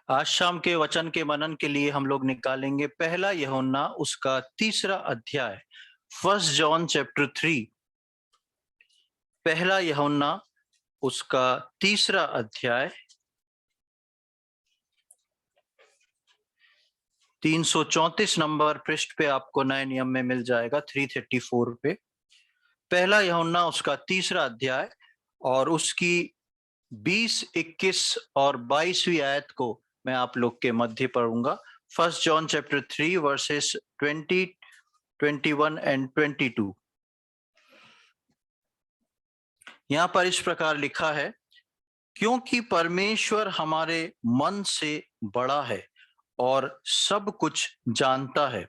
आज शाम के वचन के मनन के लिए हम लोग निकालेंगे पहला यूहन्ना उसका 3रा अध्याय। First John chapter 3। पहला यूहन्ना उसका 3रा अध्याय 334 नंबर पृष्ठ पे आपको नए नियम में मिल जाएगा, 334 पे। पहला यूहन्ना उसका 3रा अध्याय और उसकी 20, 21 और 22वीं आयत को मैं आप लोग के मध्य पढ़ूंगा। First John chapter 3 versus 20, 21 and 22। यहां पर इस प्रकार लिखा है, क्योंकि परमेश्वर हमारे मन से बड़ा है और सब कुछ जानता है।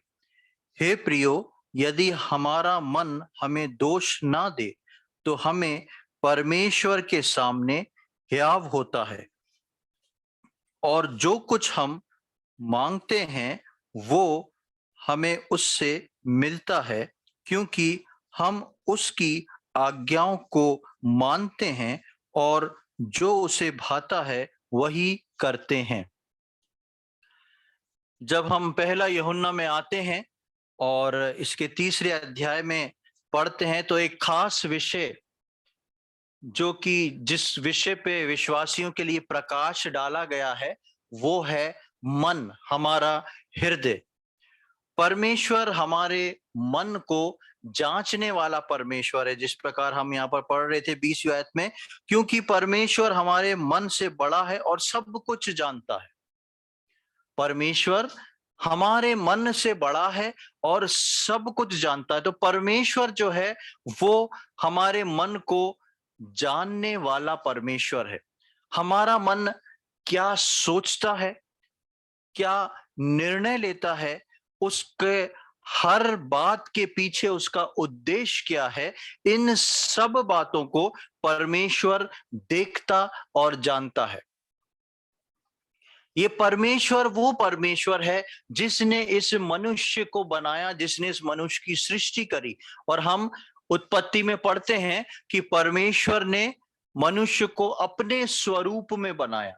हे प्रियो, यदि हमारा मन हमें दोष ना दे तो हमें परमेश्वर के सामने हियाव होता है, और जो कुछ हम मांगते हैं वो हमें उससे मिलता है, क्योंकि हम उसकी आज्ञाओं को मानते हैं और जो उसे भाता है वही करते हैं। जब हम पहला यूहन्ना में आते हैं और इसके 3रे अध्याय में पढ़ते हैं तो एक खास विषय, जो कि जिस विषय पे विश्वासियों के लिए प्रकाश डाला गया है, वो है मन, हमारा हृदय। परमेश्वर हमारे मन को जांचने वाला परमेश्वर है। जिस प्रकार हम यहाँ पर पढ़ रहे थे 20वीं आयत में, क्योंकि परमेश्वर हमारे मन से बड़ा है और सब कुछ जानता है। परमेश्वर हमारे मन से बड़ा है और सब कुछ जानता है। तो परमेश्वर जो है वो हमारे मन को जानने वाला परमेश्वर है। हमारा मन क्या सोचता है, क्या निर्णय लेता है, उसके हर बात के पीछे उसका उद्देश्य क्या है, इन सब बातों को परमेश्वर देखता और जानता है। ये परमेश्वर वो परमेश्वर है जिसने इस मनुष्य को बनाया, जिसने इस मनुष्य की सृष्टि करी। और हम उत्पत्ति में पढ़ते हैं कि परमेश्वर ने मनुष्य को अपने स्वरूप में बनाया।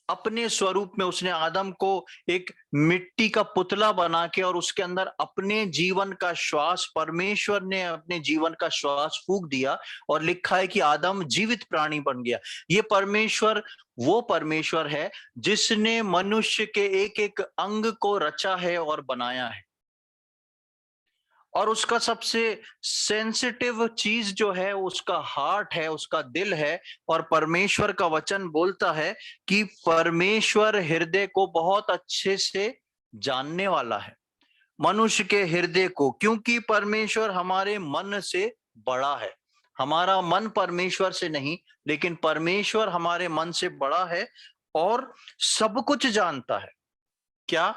अपने स्वरूप में उसने आदम को एक मिट्टी का पुतला बना के और उसके अंदर अपने जीवन का श्वास, परमेश्वर ने अपने जीवन का श्वास फूंक दिया और लिखा है कि आदम जीवित प्राणी बन गया। ये परमेश्वर वो परमेश्वर है जिसने मनुष्य के एक एक अंग को रचा है और बनाया है। और उसका सबसे सेंसिटिव चीज जो है उसका हार्ट है, उसका दिल है। और परमेश्वर का वचन बोलता है कि परमेश्वर हृदय को बहुत अच्छे से जानने वाला है, मनुष्य के हृदय को, क्योंकि परमेश्वर हमारे मन से बड़ा है। हमारा मन परमेश्वर से नहीं, लेकिन परमेश्वर हमारे मन से बड़ा है और सब कुछ जानता है। क्या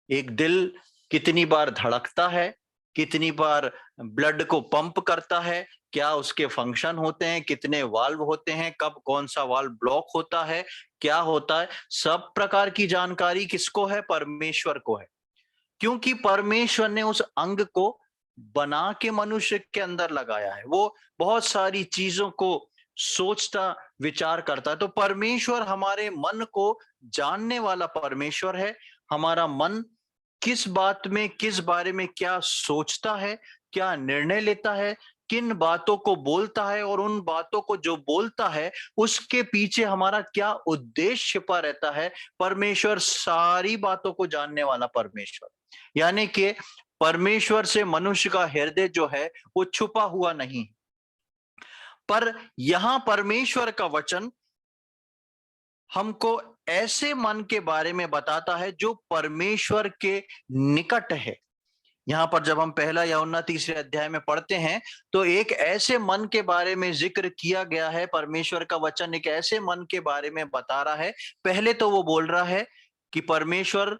एक दिल कितनी बार धड़कता है, कितनी बार ब्लड को पंप करता है, क्या उसके फंक्शन होते हैं, कितने वाल्व होते हैं, कब कौन सा वाल्व ब्लॉक होता है, क्या होता है, सब प्रकार की जानकारी किसको है? परमेश्वर को है। क्योंकि परमेश्वर ने उस अंग को बना के मनुष्य के अंदर लगाया है। वो बहुत सारी चीजों को सोचता विचार करता है। तो परमेश्वर हमारे मन को जानने वाला परमेश्वर है। हमारा मन किस बात में, किस बारे में क्या सोचता है, क्या निर्णय लेता है, किन बातों को बोलता है, और उन बातों को जो बोलता है उसके पीछे हमारा क्या उद्देश्य छिपा रहता है, परमेश्वर सारी बातों को जानने वाला परमेश्वर। यानी कि परमेश्वर से मनुष्य का हृदय जो है वो छुपा हुआ नहीं। पर यहां परमेश्वर का वचन हमको ऐसे मन के बारे में बताता है जो परमेश्वर के निकट है। यहां पर जब हम पहला यूहन्ना 3रे अध्याय में पढ़ते हैं तो एक ऐसे मन के बारे में जिक्र किया गया है। परमेश्वर का वचन एक ऐसे मन के बारे में बता रहा है। पहले तो वो बोल रहा है कि परमेश्वर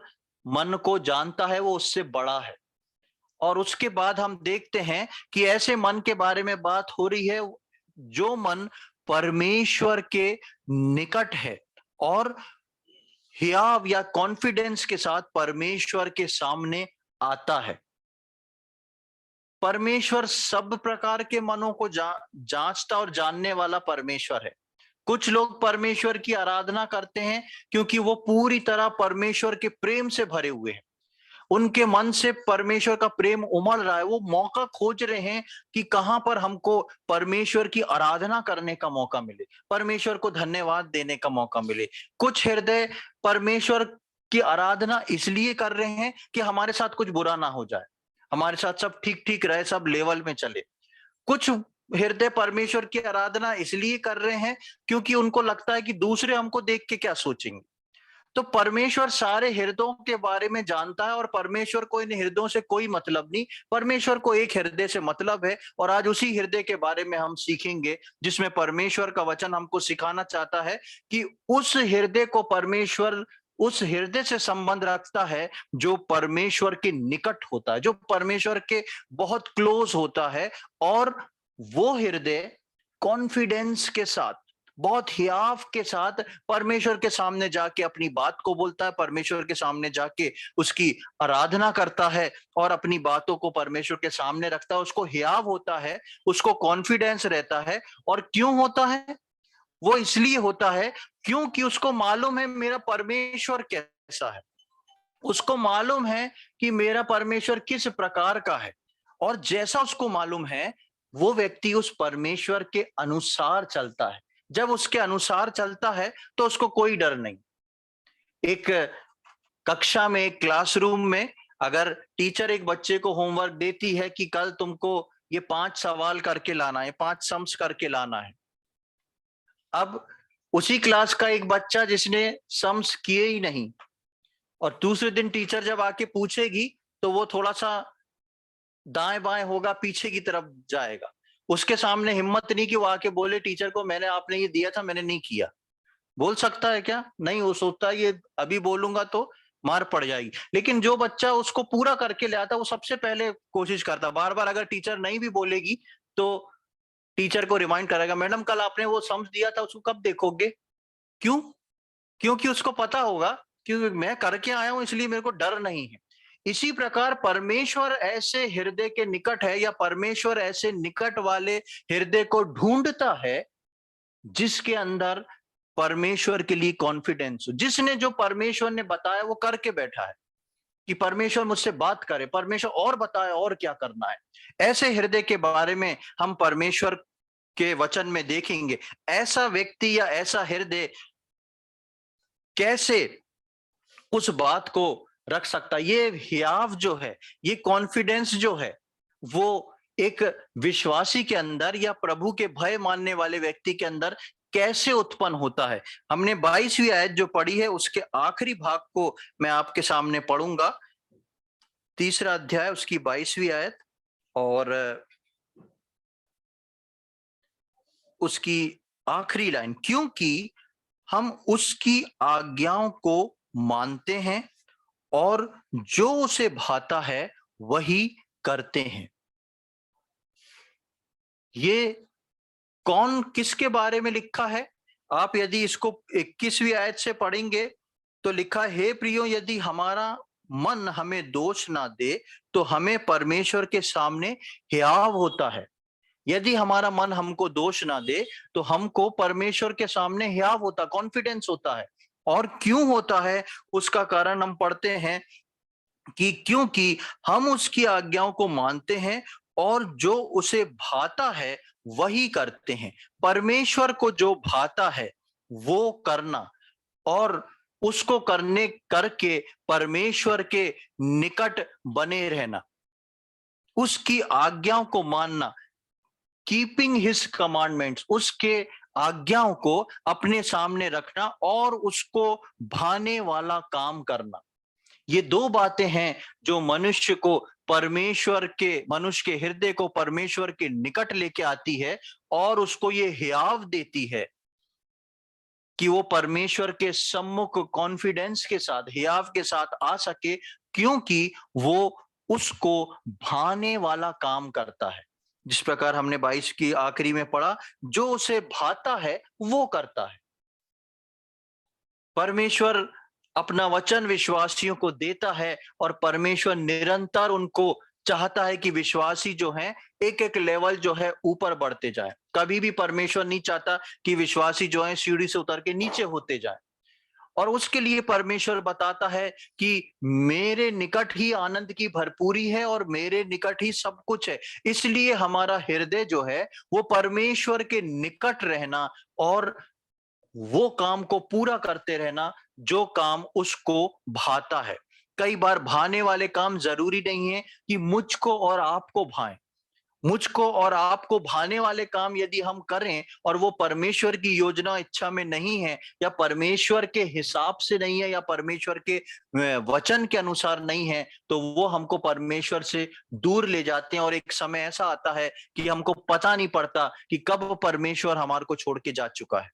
मन को जानता है, वो उससे बड़ा है। और उसके बाद हम देखते हैं कि ऐसे मन के बारे में बात हो रही है जो मन परमेश्वर के निकट है और हियाव या कॉन्फिडेंस के साथ परमेश्वर के सामने आता है। परमेश्वर सब प्रकार के मनों को जांचता और जानने वाला परमेश्वर है। कुछ लोग परमेश्वर की आराधना करते हैं क्योंकि वो पूरी तरह परमेश्वर के प्रेम से भरे हुए हैं, उनके मन से परमेश्वर का प्रेम उमड़ रहा है, वो मौका खोज रहे हैं कि कहां पर हमको परमेश्वर की आराधना करने का मौका मिले, परमेश्वर को धन्यवाद देने का मौका मिले। कुछ हृदय परमेश्वर की आराधना इसलिए कर रहे हैं कि हमारे साथ कुछ बुरा ना हो जाए, हमारे साथ सब ठीक ठीक रहे, सब लेवल में चले। कुछ हृदय परमेश्वर की आराधना इसलिए कर रहे हैं क्योंकि उनको लगता है कि दूसरे हमको देख के क्या सोचेंगे। तो परमेश्वर सारे हृदयों के बारे में जानता है और परमेश्वर को इन हृदयों से कोई मतलब नहीं, परमेश्वर को एक हृदय से मतलब है। और आज उसी हृदय के बारे में हम सीखेंगे जिसमें परमेश्वर का वचन हमको सिखाना चाहता है कि उस हृदय को परमेश्वर उस हृदय से संबंध रखता है जो परमेश्वर के निकट होता है, जो परमेश्वर के बहुत क्लोज होता है। और वो हृदय कॉन्फिडेंस के साथ, बहुत हियाव के साथ परमेश्वर के सामने जाके अपनी बात को बोलता है, परमेश्वर के सामने जाके उसकी आराधना करता है और अपनी बातों को परमेश्वर के सामने रखता है। उसको हियाव होता है, उसको कॉन्फिडेंस रहता है। और क्यों होता है? वो इसलिए होता है क्योंकि उसको मालूम है मेरा परमेश्वर कैसा है, उसको मालूम है कि मेरा परमेश्वर किस प्रकार का है। और जैसा उसको मालूम है, वो व्यक्ति उस परमेश्वर के अनुसार चलता है। जब उसके अनुसार चलता है तो उसको कोई डर नहीं। एक कक्षा में, एक क्लासरूम में अगर टीचर एक बच्चे को होमवर्क देती है कि कल तुमको ये 5 सवाल करके लाना है, 5 सम्स करके लाना है। अब उसी क्लास का एक बच्चा जिसने सम्स किए ही नहीं, और दूसरे दिन टीचर जब आके पूछेगी तो वो थोड़ा सा दाएं बाएं होगा, पीछे की तरफ जाएगा। उसके सामने हिम्मत नहीं कि वो आके बोले टीचर को मैंने आपने ये दिया था, मैंने नहीं किया। बोल सकता है क्या? नहीं, वो सोचता है ये अभी बोलूंगा तो मार पड़ जाएगी। लेकिन जो बच्चा उसको पूरा करके ले आता, वो सबसे पहले कोशिश करता। बार बार अगर टीचर नहीं भी बोलेगी तो टीचर को रिमाइंड करेगा, मैडम कल आपने वो सम्स दिया था, उसको कब देखोगे? क्यों? क्योंकि उसको पता होगा कि मैं करके आया हूं, इसलिए मेरे को डर नहीं है। इसी प्रकार परमेश्वर ऐसे हृदय के निकट है, या परमेश्वर ऐसे निकट वाले हृदय को ढूंढता है जिसके अंदर परमेश्वर के लिए कॉन्फिडेंस हो, जिसने जो परमेश्वर ने बताया वो करके बैठा है कि परमेश्वर मुझसे बात करे, परमेश्वर और बताए और क्या करना है। ऐसे हृदय के बारे में हम परमेश्वर के वचन में देखेंगे। ऐसा व्यक्ति या ऐसा हृदय कैसे उस बात को रख सकता है? ये हियाव जो है, ये कॉन्फिडेंस जो है, वो एक विश्वासी के अंदर या प्रभु के भय मानने वाले व्यक्ति के अंदर कैसे उत्पन्न होता है? हमने 22वीं आयत जो पढ़ी है उसके आखिरी भाग को मैं आपके सामने पढ़ूंगा। 3रा अध्याय उसकी 22वीं आयत और उसकी आखिरी लाइन, क्योंकि हम उसकी आज्ञाओं को मानते हैं और जो उसे भाता है वही करते हैं। ये कौन किसके बारे में लिखा है? आप यदि इसको 21वीं आयत से पढ़ेंगे तो लिखा, हे प्रियो, यदि हमारा मन हमें दोष ना दे तो हमें परमेश्वर के सामने हियाव होता है। यदि हमारा मन हमको दोष ना दे तो हमको परमेश्वर के सामने हियाव होता, कॉन्फिडेंस होता है। और क्यों होता है उसका कारण हम पढ़ते हैं कि क्योंकि हम उसकी आज्ञाओं को मानते हैं और जो उसे भाता है वही करते हैं। परमेश्वर को जो भाता है वो करना, और उसको करने करके परमेश्वर के निकट बने रहना, उसकी आज्ञाओं को मानना, कीपिंग हिज कमांडमेंट्स, उसके आज्ञाओं को अपने सामने रखना और उसको भाने वाला काम करना। ये 2 बातें हैं जो मनुष्य के हृदय को परमेश्वर के निकट लेके आती है और उसको ये हियाव देती है कि वो परमेश्वर के सम्मुख कॉन्फिडेंस के साथ, हियाव के साथ आ सके, क्योंकि वो उसको भाने वाला काम करता है। जिस प्रकार हमने 22 की आखिरी में पढ़ा, जो उसे भाता है वो करता है। परमेश्वर अपना वचन विश्वासियों को देता है और परमेश्वर निरंतर उनको चाहता है कि विश्वासी जो हैं एक एक लेवल जो है ऊपर बढ़ते जाए। कभी भी परमेश्वर नहीं चाहता कि विश्वासी जो है सीढ़ी से उतर के नीचे होते जाए। और उसके लिए परमेश्वर बताता है कि मेरे निकट ही आनंद की भरपूरी है और मेरे निकट ही सब कुछ है। इसलिए हमारा हृदय जो है वो परमेश्वर के निकट रहना और वो काम को पूरा करते रहना जो काम उसको भाता है। कई बार भाने वाले काम जरूरी नहीं है कि मुझको और आपको भाएं। मुझको और आपको भाने वाले काम यदि हम करें और वो परमेश्वर की योजना इच्छा में नहीं है, या परमेश्वर के हिसाब से नहीं है, या परमेश्वर के वचन के अनुसार नहीं है, तो वो हमको परमेश्वर से दूर ले जाते हैं। और एक समय ऐसा आता है कि हमको पता नहीं पड़ता कि कब परमेश्वर हमारे को छोड़ के जा चुका है।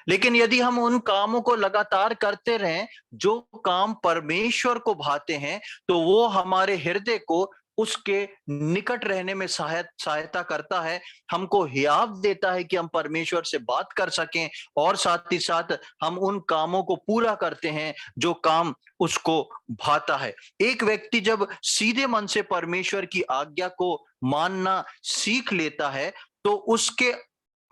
लेकिन यदि हम उन कामों को लगातार करते रहें जो काम परमेश्वर को भाते हैं, तो वो हमारे हृदय को उसके निकट रहने में सहायता करता है। हमको हियाव देता है कि हम परमेश्वर से बात कर सकें, और साथ ही साथ हम उन कामों को पूरा करते हैं जो काम उसको भाता है। एक व्यक्ति जब सीधे मन से परमेश्वर की आज्ञा को मानना सीख लेता है, तो उसके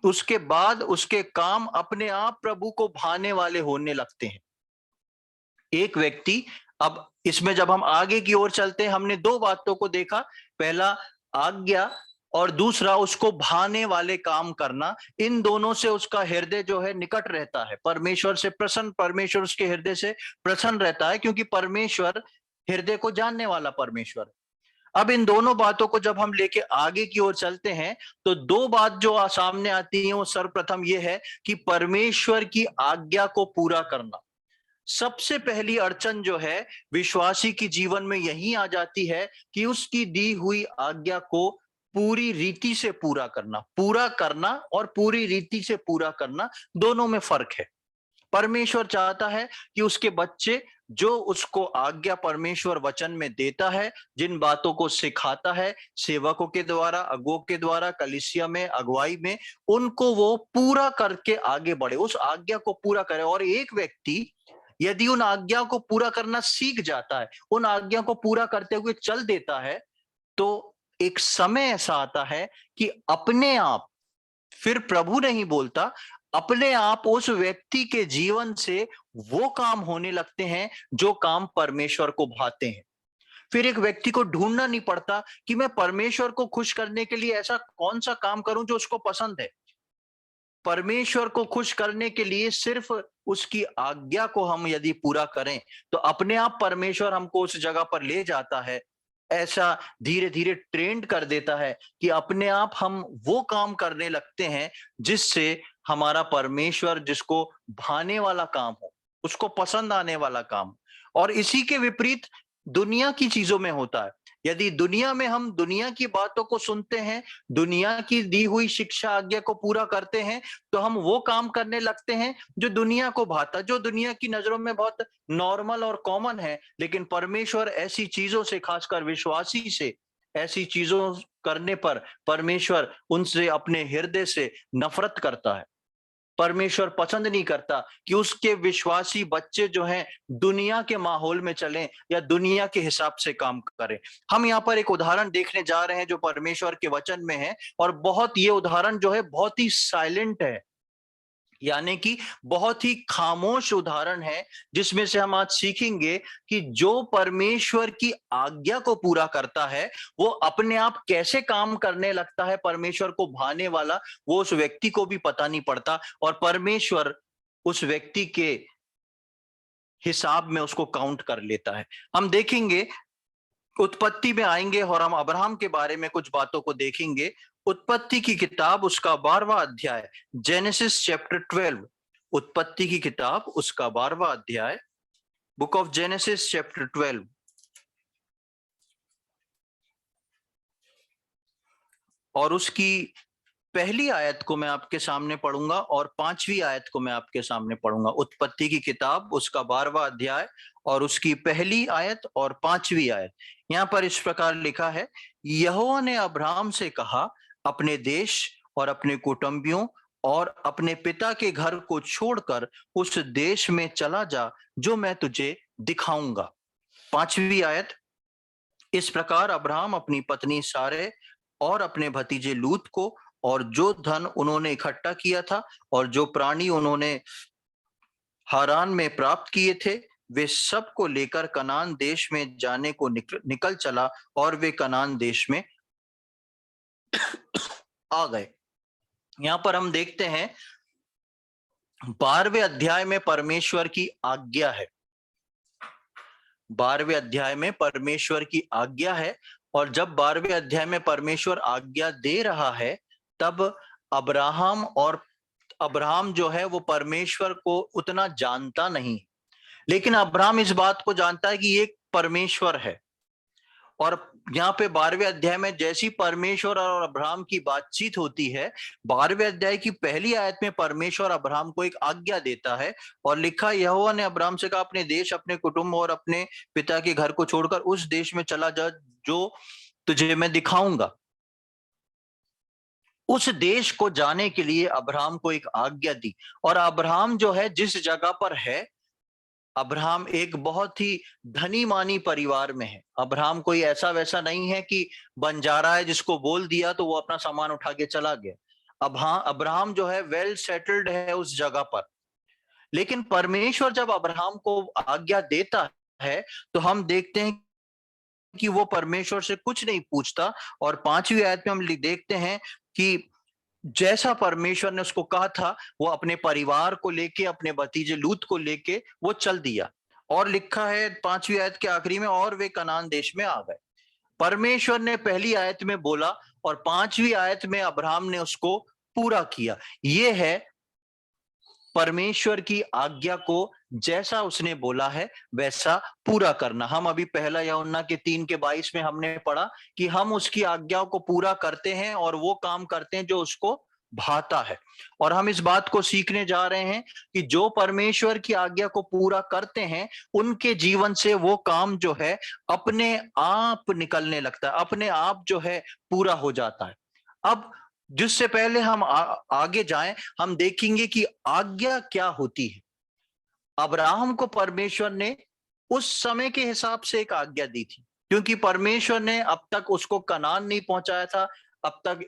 उसके बाद उसके काम अपने आप प्रभु को भाने वाले होने लगते हैं। एक व्यक्ति, अब इसमें जब हम आगे की ओर चलते हैं, हमने दो बातों को देखा। पहला आज्ञा, और दूसरा उसको भाने वाले काम करना। इन दोनों से उसका हृदय जो है निकट रहता है, परमेश्वर से प्रसन्न, परमेश्वर उसके हृदय से प्रसन्न रहता है, क्योंकि परमेश्वर हृदय को जानने वाला परमेश्वर। अब इन दोनों बातों को जब हम लेके आगे की ओर चलते हैं, तो दो बात जो सामने आती है, वो सर्वप्रथम ये है कि परमेश्वर की आज्ञा को पूरा करना। सबसे पहली अड़चन जो है विश्वासी की जीवन में यही आ जाती है कि उसकी दी हुई आज्ञा को पूरी रीति से पूरा करना और पूरी रीति से पूरा करना, दोनों में फर्क है। परमेश्वर चाहता है कि उसके बच्चे जो उसको आज्ञा परमेश्वर वचन में देता है, जिन बातों को सिखाता है सेवकों के द्वारा, अगुवों के द्वारा, कलीसिया में, अगुवाई में, उनको वो पूरा करके आगे बढ़े, उस आज्ञा को पूरा करे। और एक व्यक्ति यदि उन आज्ञा को पूरा करना सीख जाता है, उन आज्ञा को पूरा करते हुए चल देता है, तो एक समय ऐसा आता है कि अपने आप, फिर प्रभु नहीं बोलता, अपने आप उस व्यक्ति के जीवन से वो काम होने लगते हैं जो काम परमेश्वर को भाते हैं। फिर एक व्यक्ति को ढूंढना नहीं पड़ता कि मैं परमेश्वर को खुश करने के लिए ऐसा कौन सा काम करूं जो उसको पसंद है। परमेश्वर को खुश करने के लिए सिर्फ उसकी आज्ञा को हम यदि पूरा करें, तो अपने आप परमेश्वर हमको उस जगह पर ले जाता है। ऐसा धीरे धीरे ट्रेंड कर देता है कि अपने आप हम वो काम करने लगते हैं जिससे हमारा परमेश्वर, जिसको भाने वाला काम हो, उसको पसंद आने वाला काम। और इसी के विपरीत दुनिया की चीजों में होता है। यदि दुनिया में हम दुनिया की बातों को सुनते हैं, दुनिया की दी हुई शिक्षा आज्ञा को पूरा करते हैं, तो हम वो काम करने लगते हैं जो दुनिया को भाता, जो दुनिया की नजरों में बहुत नॉर्मल और कॉमन है। लेकिन परमेश्वर ऐसी चीजों से, खासकर विश्वासी से, ऐसी चीजों करने पर परमेश्वर उनसे अपने हृदय से नफरत करता है। परमेश्वर पसंद नहीं करता कि उसके विश्वासी बच्चे जो हैं दुनिया के माहौल में चलें या दुनिया के हिसाब से काम करें। हम यहाँ पर एक उदाहरण देखने जा रहे हैं जो परमेश्वर के वचन में है, और बहुत ये उदाहरण जो है बहुत ही साइलेंट है, यानी कि बहुत ही खामोश उदाहरण है, जिसमें से हम आज सीखेंगे कि जो परमेश्वर की आज्ञा को पूरा करता है वो अपने आप कैसे काम करने लगता है परमेश्वर को भाने वाला, वो उस व्यक्ति को भी पता नहीं पड़ता, और परमेश्वर उस व्यक्ति के हिसाब में उसको काउंट कर लेता है। हम देखेंगे, उत्पत्ति में आएंगे और हम अब्राहम के बारे में कुछ बातों को देखेंगे। उत्पत्ति की किताब उसका 12वां अध्याय, जेनेसिस चैप्टर 12। उत्पत्ति की किताब उसका 12वां अध्याय, बुक ऑफ जेनेसिस चैप्टर 12, और उसकी पहली आयत को मैं आपके सामने पढ़ूंगा और 5वीं आयत को मैं आपके सामने पढ़ूंगा। उत्पत्ति की किताब उसका 12वां अध्याय और उसकी पहली आयत और 5वीं आयत। यहाँ पर इस प्रकार लिखा है, यहोवा ने अब्राहम से कहा, अपने देश और अपने कुटुंबियों और अपने पिता के घर को छोड़कर उस देश में चला जा जो मैं तुझे दिखाऊंगा। 5वीं आयत, इस प्रकार अब्राहम अपनी पत्नी सारे और अपने भतीजे लूत को, और जो धन उन्होंने इकट्ठा किया था और जो प्राणी उन्होंने हारान में प्राप्त किए थे, वे सब को लेकर कनान देश में जाने को निकल चला, और वे कनान देश में आ गए। यहाँ पर हम देखते हैं 12वें अध्याय में परमेश्वर की आज्ञा है। 12वें अध्याय में परमेश्वर की आज्ञा है, और जब 12वें अध्याय में परमेश्वर आज्ञा दे रहा है, तब अब्राहम जो है वो परमेश्वर को उतना जानता नहीं, लेकिन अब्राहम इस बात को जानता है कि ये परमेश्वर है। और यहाँ पे 12वें अध्याय में जैसी परमेश्वर और अब्राहम की बातचीत होती है, 12वें अध्याय की पहली आयत में परमेश्वर अब्राहम को एक आज्ञा देता है, और लिखा, यहोवा ने अब्राहम से कहा, अपने देश, अपने कुटुंब और अपने पिता के घर को छोड़कर उस देश में चला जा जो तुझे मैं दिखाऊंगा। उस देश को जाने के लिए अब्राहम को एक आज्ञा दी। और अब्राहम जो है जिस जगह पर है, अब्राहम एक बहुत ही धनी मानी परिवार में है। अब्राहम कोई ऐसा वैसा नहीं है कि बंजारा है जिसको बोल दिया तो वो अपना सामान उठा के चला गया। अब्राहम जो है वेल सेटल्ड है उस जगह पर। लेकिन परमेश्वर जब अब्राहम को आज्ञा देता है, तो हम देखते हैं कि वो परमेश्वर से कुछ नहीं पूछता। और 5वीं आयत में हम देखते हैं कि जैसा परमेश्वर ने उसको कहा था, वो अपने परिवार को लेके, अपने भतीजे लूत को लेके वो चल दिया। और लिखा है 5वीं आयत के आखिरी में, और वे कनान देश में आ गए। परमेश्वर ने पहली आयत में बोला और 5वीं आयत में अब्राहम ने उसको पूरा किया। ये है परमेश्वर की आज्ञा को जैसा उसने बोला है वैसा पूरा करना। हम अभी पहला यूहन्ना के 3:22 में हमने पढ़ा कि हम उसकी आज्ञाओं को पूरा करते हैं और वो काम करते हैं जो उसको भाता है। और हम इस बात को सीखने जा रहे हैं कि जो परमेश्वर की आज्ञा को पूरा करते हैं, उनके जीवन से वो काम जो है अपने आप निकलने लगता है, अपने आप जो है पूरा हो जाता है। अब जिससे पहले हम आगे जाएं, हम देखेंगे कि आज्ञा क्या होती है। अब्राहम को परमेश्वर ने उस समय के हिसाब से एक आज्ञा दी थी, क्योंकि परमेश्वर ने अब तक उसको कनान नहीं पहुंचाया था। अब तक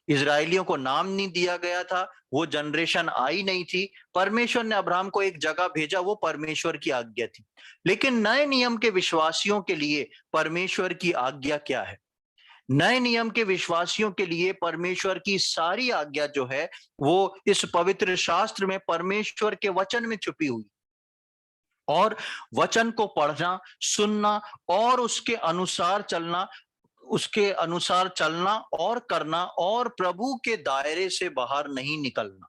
इजरायलियों को नाम नहीं दिया गया था, वो जनरेशन आई नहीं थी। परमेश्वर ने अब्राहम को एक जगह भेजा, वो परमेश्वर की आज्ञा थी। लेकिन नए नियम के विश्वासियों के लिए परमेश्वर की आज्ञा क्या है? नए नियम के विश्वासियों के लिए परमेश्वर की सारी आज्ञा जो है वो इस पवित्र शास्त्र में परमेश्वर के वचन में छुपी हुई। और वचन को पढ़ना, सुनना और उसके अनुसार चलना और करना, और प्रभु के दायरे से बाहर नहीं निकलना,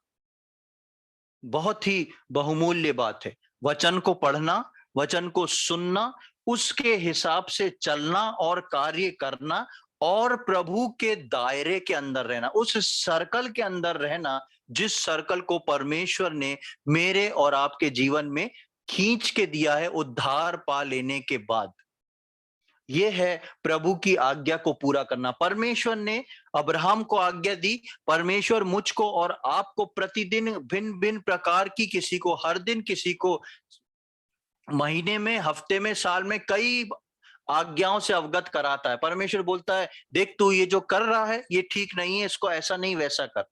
बहुत ही बहुमूल्य बात है। वचन को पढ़ना, वचन को सुनना, उसके हिसाब से चलना और कार्य करना, और प्रभु के दायरे के अंदर रहना, उस सर्कल के अंदर रहना जिस सर्कल को परमेश्वर ने मेरे और आपके जीवन में खींच के दिया है उद्धार पा लेने के बाद। ये है प्रभु की आज्ञा को पूरा करना। परमेश्वर ने अब्राहम को आज्ञा दी, परमेश्वर मुझको और आपको प्रतिदिन भिन्न भिन्न प्रकार की, किसी को हर दिन, किसी को महीने में, हफ्ते में, साल में कई आज्ञाओं से अवगत कराता है। परमेश्वर बोलता है, देख तू ये जो कर रहा है ये ठीक नहीं है, इसको ऐसा नहीं वैसा कर,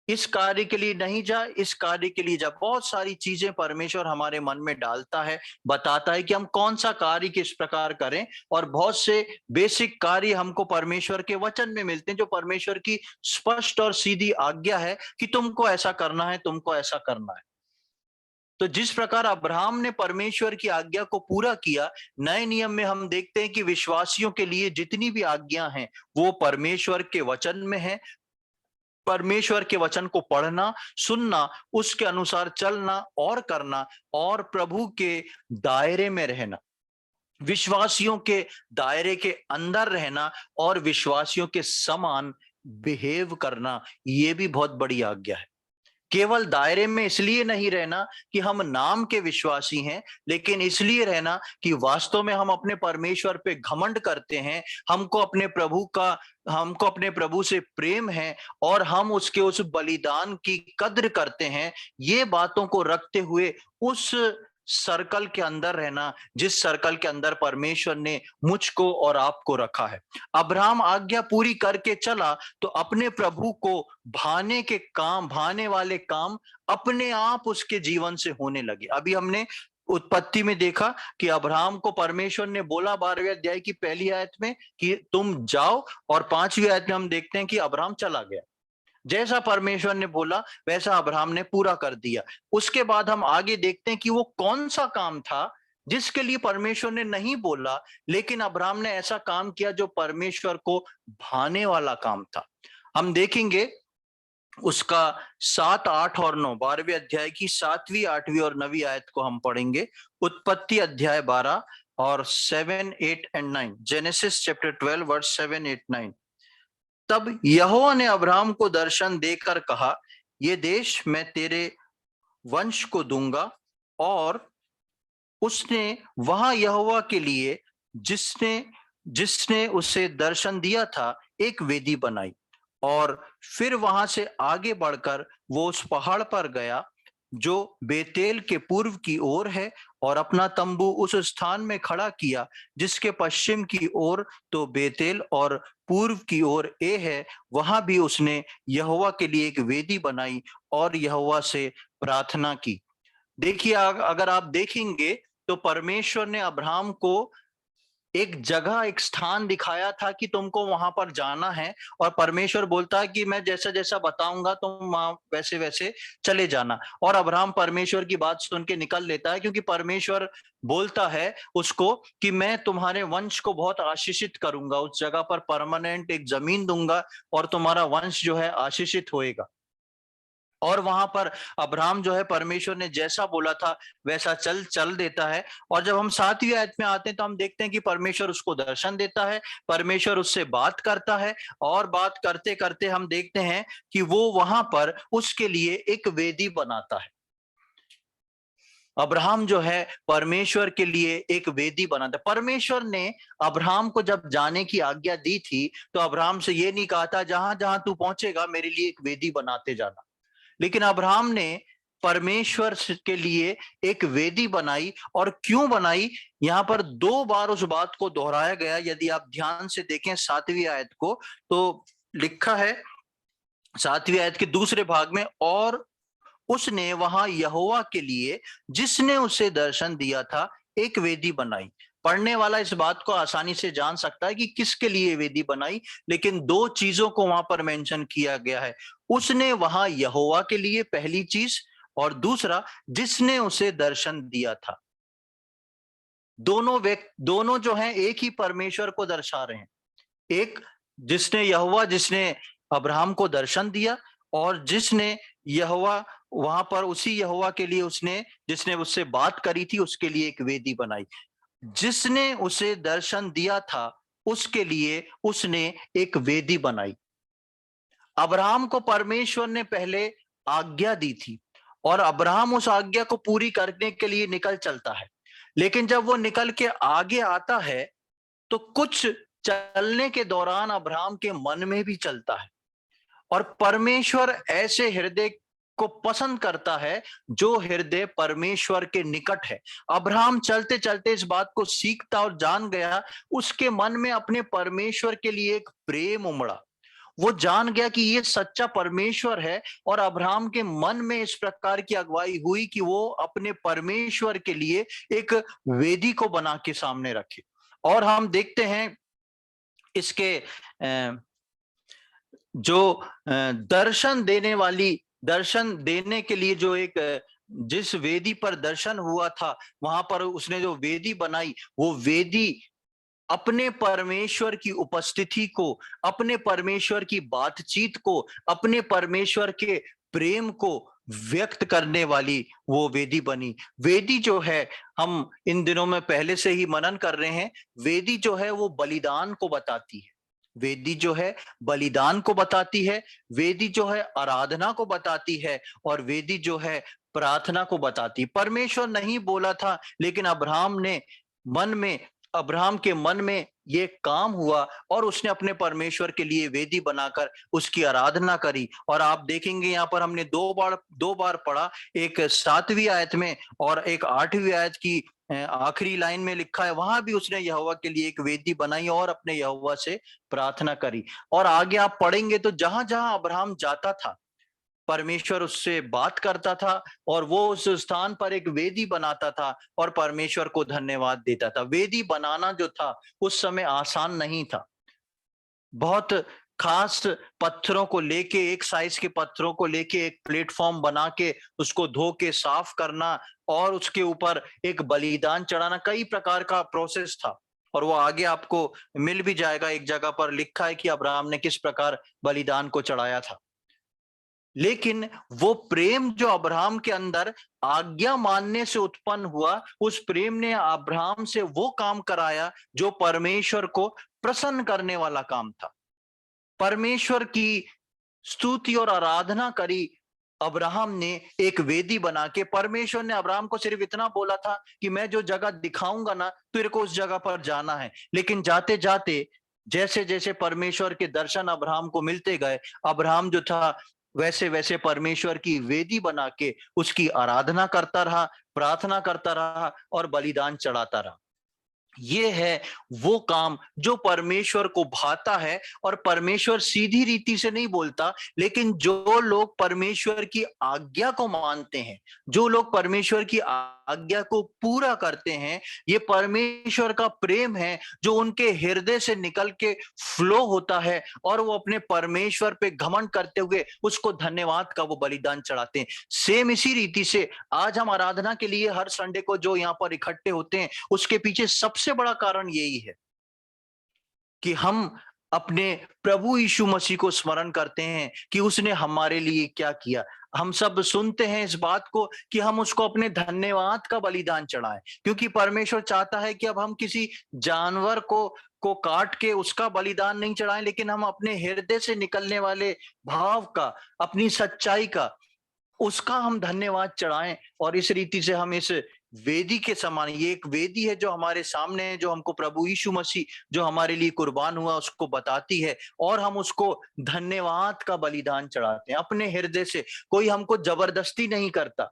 इस कार्य के लिए नहीं जा, इस कार्य के लिए जा। बहुत सारी चीजें परमेश्वर हमारे मन में डालता है, बताता है कि हम कौन सा कार्य किस प्रकार करें। और बहुत से बेसिक कार्य हमको परमेश्वर के वचन में मिलते हैं, जो परमेश्वर की स्पष्ट और सीधी आज्ञा है कि तुमको ऐसा करना है, तुमको ऐसा करना है। तो जिस प्रकार अब्राहम ने परमेश्वर की आज्ञा को पूरा किया, नए नियम में हम देखते हैं कि विश्वासियों के लिए जितनी भी आज्ञा हैं वो परमेश्वर के वचन में है। परमेश्वर के वचन को पढ़ना, सुनना, उसके अनुसार चलना और करना, और प्रभु के दायरे में रहना, विश्वासियों के दायरे के अंदर रहना, और विश्वासियों के समान बिहेव करना, ये भी बहुत बड़ी आज्ञा है। केवल दायरे में इसलिए नहीं रहना कि हम नाम के विश्वासी हैं, लेकिन इसलिए रहना कि वास्तव में हम अपने परमेश्वर पे घमंड करते हैं, हमको अपने प्रभु से प्रेम है, और हम उसके उस बलिदान की कद्र करते हैं। ये बातों को रखते हुए उस सर्कल के अंदर रहना, जिस सर्कल के अंदर परमेश्वर ने मुझको और आपको रखा है। अब्राहम आज्ञा पूरी करके चला तो अपने प्रभु को भाने वाले काम अपने आप उसके जीवन से होने लगे। अभी हमने उत्पत्ति में देखा कि अब्राहम को परमेश्वर ने बोला 12वें अध्याय की पहली आयत में कि तुम जाओ, और 5वीं आयत में हम देखते हैं कि अब्राहम चला गया। जैसा परमेश्वर ने बोला वैसा अब्राहम ने पूरा कर दिया। उसके बाद हम आगे देखते हैं कि वो कौन सा काम था जिसके लिए परमेश्वर ने नहीं बोला, लेकिन अब्राहम ने ऐसा काम किया जो परमेश्वर को भाने वाला काम था। हम देखेंगे उसका 7, 8 और 9, 12वें अध्याय की 7वीं, 8वीं और 9वीं आयत को हम पढ़ेंगे। उत्पत्ति अध्याय 12 और 7, 8 एंड 9। Genesis chapter 12 verse 7, 8, 9। तब यहोवा ने अब्राहम को दर्शन देकर कहा, ये देश मैं तेरे वंश को दूंगा। और उसने वहां यहोवा के लिए जिसने जिसने उसे दर्शन दिया था एक वेदी बनाई। और फिर वहां से आगे बढ़कर वो उस पहाड़ पर गया जो बेतेल के पूर्व की ओर है, और अपना तंबू उस स्थान में खड़ा किया जिसके पश्चिम की ओर तो बेतेल और पूर्व की ओर ए है। वहां भी उसने यहोवा के लिए एक वेदी बनाई और यहोवा से प्रार्थना की। देखिए, अगर आप देखेंगे तो परमेश्वर ने अब्राहम को एक जगह, एक स्थान दिखाया था कि तुमको वहां पर जाना है, और परमेश्वर बोलता है कि मैं जैसा जैसा बताऊंगा तुम वहां वैसे वैसे चले जाना। और अब्राहम परमेश्वर की बात सुन के निकल लेता है, क्योंकि परमेश्वर बोलता है उसको कि मैं तुम्हारे वंश को बहुत आशीषित करूंगा, उस जगह पर परमानेंट एक जमीन दूंगा और तुम्हारा वंश जो है आशीषित होएगा। और वहां पर अब्राहम जो है परमेश्वर ने जैसा बोला था वैसा चल देता है। और जब हम 7वीं आयत में आते हैं तो हम देखते हैं कि परमेश्वर उसको दर्शन देता है, परमेश्वर उससे बात करता है, और बात करते करते हम देखते हैं कि वो वहां पर उसके लिए एक वेदी बनाता है। अब्राहम जो है परमेश्वर के लिए एक वेदी बनाता है। परमेश्वर ने अब्राहम को जब जाने की आज्ञा दी थी तो अब्राहम से ये नहीं कहा था जहां जहां तू पहुंचेगा मेरे लिए एक वेदी बनाते जाना, लेकिन अब्राहम ने परमेश्वर के लिए एक वेदी बनाई। और क्यों बनाई, यहां पर 2 बार उस बात को दोहराया गया। यदि आप ध्यान से देखें 7वीं आयत को तो लिखा है 7वीं आयत के दूसरे भाग में, और उसने वहां यहोवा के लिए जिसने उसे दर्शन दिया था एक वेदी बनाई। पढ़ने वाला इस बात को आसानी से जान सकता है कि किसके लिए वेदी बनाई, लेकिन 2 चीजों को वहां पर मेंशन किया गया है। उसने वहां यहोवा के लिए पहली चीज, और दूसरा जिसने उसे दर्शन दिया था। दोनों जो हैं एक ही परमेश्वर को दर्शा रहे हैं। एक जिसने यहोवा, जिसने अब्राहम को दर्शन दिया, और जिसने यहोवा वहां पर उसी यहोवा के लिए उसने जिसने उससे बात करी थी उसके लिए एक वेदी बनाई। जिसने उसे दर्शन दिया था उसके लिए उसने एक वेदी बनाई। अब्राहम को परमेश्वर ने पहले आज्ञा दी थी और अब्राहम उस आज्ञा को पूरी करने के लिए निकल चलता है, लेकिन जब वो निकल के आगे आता है तो कुछ चलने के दौरान अब्राहम के मन में भी चलता है। और परमेश्वर ऐसे हृदय को पसंद करता है जो हृदय परमेश्वर के निकट है। अब्राहम चलते चलते इस बात को सीखता और जान गया। उसके मन में अपने परमेश्वर के लिए एक प्रेम उमड़ा। वो जान गया कि ये सच्चा परमेश्वर है, और अब्राहम के मन में इस प्रकार की अगुवाई हुई कि वो अपने परमेश्वर के लिए एक वेदी को बना के सामने रखे। और हम देखते हैं इसके जो दर्शन देने के लिए जो एक जिस वेदी पर दर्शन हुआ था वहां पर उसने जो वेदी बनाई, वो वेदी अपने परमेश्वर की उपस्थिति को, अपने परमेश्वर की बातचीत को, अपने परमेश्वर के प्रेम को व्यक्त करने वाली वो वेदी बनी। वेदी जो है, हम इन दिनों में पहले से ही मनन कर रहे हैं, वेदी जो है वो बलिदान को बताती है। वेदी जो है बलिदान को बताती है, वेदी जो है आराधना को बताती है, और वेदी जो है प्रार्थना को बताती है। परमेश्वर नहीं बोला था, लेकिन अब्राहम ने मन में अब्राहम के मन में ये काम हुआ और उसने अपने परमेश्वर के लिए वेदी बनाकर उसकी आराधना करी। और आप देखेंगे यहाँ पर हमने दो बार पढ़ा, एक 7वीं आयत में और एक 8वीं आयत की आखिरी लाइन में लिखा है, वहां भी उसने यहोवा के लिए एक वेदी बनाई और अपने यहोवा से प्रार्थना करी। और आगे आप पढ़ेंगे तो जहां जहां अब्राहम जाता था परमेश्वर उससे बात करता था और वो उस स्थान पर एक वेदी बनाता था और परमेश्वर को धन्यवाद देता था। वेदी बनाना जो था उस समय आसान नहीं था। बहुत खास पत्थरों को लेके, एक साइज के पत्थरों को लेके एक प्लेटफॉर्म बना के उसको धो के साफ करना और उसके ऊपर एक बलिदान चढ़ाना, कई प्रकार का प्रोसेस था। और वो आगे आपको मिल भी जाएगा, एक जगह पर लिखा है कि अब्राहम ने किस प्रकार बलिदान को चढ़ाया था। लेकिन वो प्रेम जो अब्राहम के अंदर आज्ञा मानने से उत्पन्न हुआ, उस प्रेम ने अब्राहम से वो काम कराया जो परमेश्वर को प्रसन्न करने वाला काम था। परमेश्वर की स्तुति और आराधना करी अब्राहम ने एक वेदी बना के। परमेश्वर ने अब्राहम को सिर्फ इतना बोला था कि मैं जो जगह दिखाऊंगा ना, तेरे को उस जगह पर जाना है। लेकिन जाते जाते जैसे जैसे परमेश्वर के दर्शन अब्राहम को मिलते गए, अब्राहम जो था वैसे वैसे परमेश्वर की वेदी बना के उसकी आराधना करता रहा, प्रार्थना करता रहा और बलिदान चढ़ाता रहा। ये है वो काम जो परमेश्वर को भाता है। और परमेश्वर सीधी रीति से नहीं बोलता, लेकिन जो लोग परमेश्वर की आज्ञा को मानते हैं, जो लोग परमेश्वर की आज्ञा को पूरा करते हैं, ये परमेश्वर का प्रेम है जो उनके हृदय से निकल के फ्लो होता है और वो अपने परमेश्वर पे घमंड करते हुए उसको धन्यवाद का वो बलिदान चढ़ाते हैं। सेम इसी रीति से आज हम आराधना के लिए हर संडे को जो यहाँ पर इकट्ठे होते हैं, उसके पीछे सबसे बड़ा कारण यही है कि हम अपने प्रभु यीशु मसीह को स्मरण करते हैं कि उसने हमारे लिए क्या किया। हम सब सुनते हैं इस बात को कि हम उसको अपने धन्यवाद का बलिदान चढ़ाएं, क्योंकि परमेश्वर चाहता है कि अब हम किसी जानवर को काट के उसका बलिदान नहीं चढ़ाएं, लेकिन हम अपने हृदय से निकलने वाले भाव का, अपनी सच्चाई का, उसका हम धन्यवाद चढ़ाएं। और इस रीति से हम इस वेदी के समान, ये एक वेदी है जो हमारे सामने है, जो हमको प्रभु यीशु मसीह जो हमारे लिए कुर्बान हुआ उसको बताती है, और हम उसको धन्यवाद का बलिदान चढ़ाते हैं अपने हृदय से। कोई हमको जबरदस्ती नहीं करता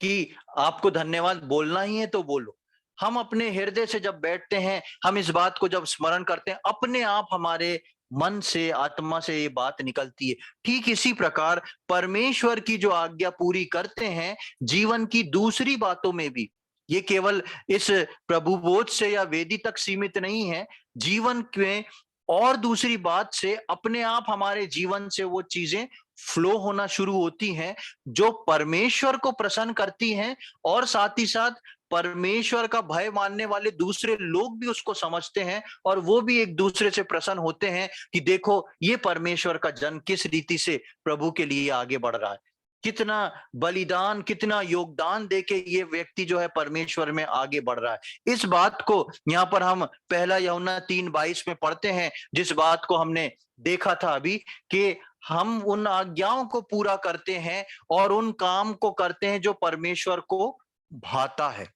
कि आपको धन्यवाद बोलना ही है तो बोलो। हम अपने हृदय से जब बैठते हैं, हम इस बात को जब स्मरण करते हैं, अपने आप हमारे मन से, आत्मा से ये बात निकलती है। ठीक इसी प्रकार परमेश्वर की जो आज्ञा पूरी करते हैं जीवन की दूसरी बातों में भी, ये केवल इस प्रभु बोध से या वेदी तक सीमित नहीं है, जीवन में और दूसरी बात से अपने आप हमारे जीवन से वो चीजें फ्लो होना शुरू होती हैं जो परमेश्वर को प्रसन्न करती हैं। और साथ ही साथ परमेश्वर का भय मानने वाले दूसरे लोग भी उसको समझते हैं और वो भी एक दूसरे से प्रसन्न होते हैं कि देखो ये परमेश्वर का जन किस रीति से प्रभु के लिए आगे बढ़ रहा है, कितना बलिदान, कितना योगदान देके ये व्यक्ति जो है परमेश्वर में आगे बढ़ रहा है। इस बात को यहाँ पर हम पहला यूहन्ना 3:22 में पढ़ते हैं, जिस बात को हमने देखा था अभी, कि हम उन आज्ञाओं को पूरा करते हैं और उन काम को करते हैं जो परमेश्वर को भाता है।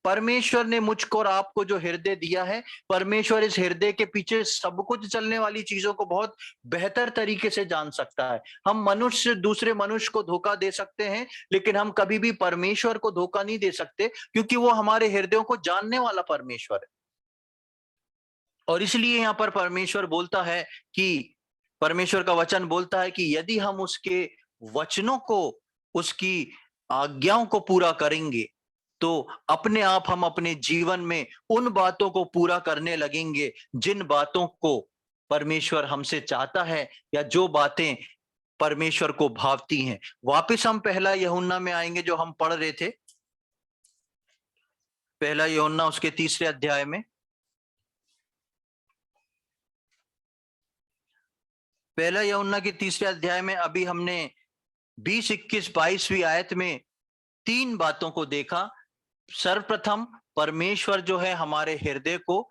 परमेश्वर ने मुझको और आपको जो हृदय दिया है, परमेश्वर इस हृदय के पीछे सब कुछ चलने वाली चीजों को बहुत बेहतर तरीके से जान सकता है। हम मनुष्य दूसरे मनुष्य को धोखा दे सकते हैं, लेकिन हम कभी भी परमेश्वर को धोखा नहीं दे सकते, क्योंकि वो हमारे हृदयों को जानने वाला परमेश्वर है। और इसलिए यहाँ पर परमेश्वर बोलता है कि, परमेश्वर का वचन बोलता है कि यदि हम उसके वचनों को, उसकी आज्ञाओं को पूरा करेंगे, तो अपने आप हम अपने जीवन में उन बातों को पूरा करने लगेंगे जिन बातों को परमेश्वर हमसे चाहता है, या जो बातें परमेश्वर को भावती हैं। वापस हम पहला यूहन्ना में आएंगे जो हम पढ़ रहे थे, पहला यूहन्ना उसके 3 अध्याय में। पहला यूहन्ना के 3 अध्याय में अभी हमने 20, 21, 22वीं आयत में 3 बातों को देखा। सर्वप्रथम, परमेश्वर जो है हमारे हृदय को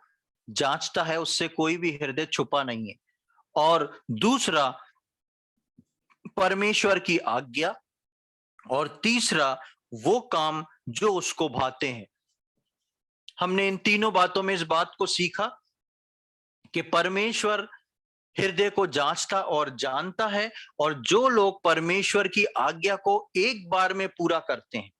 जांचता है, उससे कोई भी हृदय छुपा नहीं है। और दूसरा, परमेश्वर की आज्ञा। और तीसरा, वो काम जो उसको भाते हैं। हमने इन तीनों बातों में इस बात को सीखा कि परमेश्वर हृदय को जांचता और जानता है, और जो लोग परमेश्वर की आज्ञा को एक बार में पूरा करते हैं,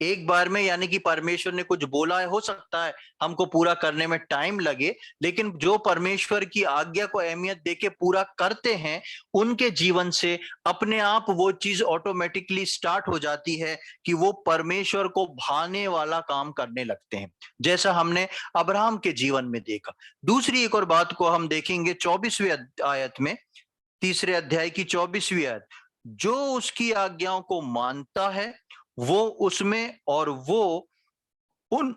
एक बार में यानी कि परमेश्वर ने कुछ बोला है, हो सकता है हमको पूरा करने में टाइम लगे, लेकिन जो परमेश्वर की आज्ञा को अहमियत देके पूरा करते हैं, उनके जीवन से अपने आप वो चीज ऑटोमेटिकली स्टार्ट हो जाती है कि वो परमेश्वर को भाने वाला काम करने लगते हैं, जैसा हमने अब्राहम के जीवन में देखा। दूसरी एक और बात को हम देखेंगे 24वीं आयत में, तीसरे अध्याय की 24वीं आयत, जो उसकी आज्ञाओं को मानता है वो उसमें और वो उन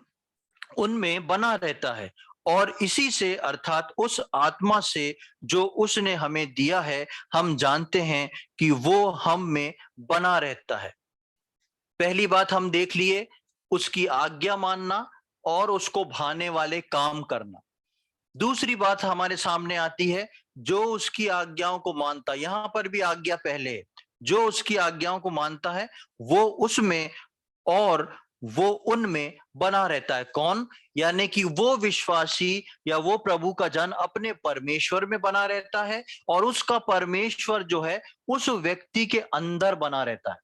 उनमें बना रहता है, और इसी से अर्थात उस आत्मा से जो उसने हमें दिया है, हम जानते हैं कि वो हम में बना रहता है। पहली बात हम देख लिए, उसकी आज्ञा मानना और उसको भाने वाले काम करना। दूसरी बात हमारे सामने आती है, जो उसकी आज्ञाओं को मानता, यहां पर भी आज्ञा पहले है, जो उसकी आज्ञाओं को मानता है वो उसमें और वो उनमें बना रहता है। कौन? यानी कि वो विश्वासी या वो प्रभु का जन अपने परमेश्वर में बना रहता है, और उसका परमेश्वर जो है उस व्यक्ति के अंदर बना रहता है।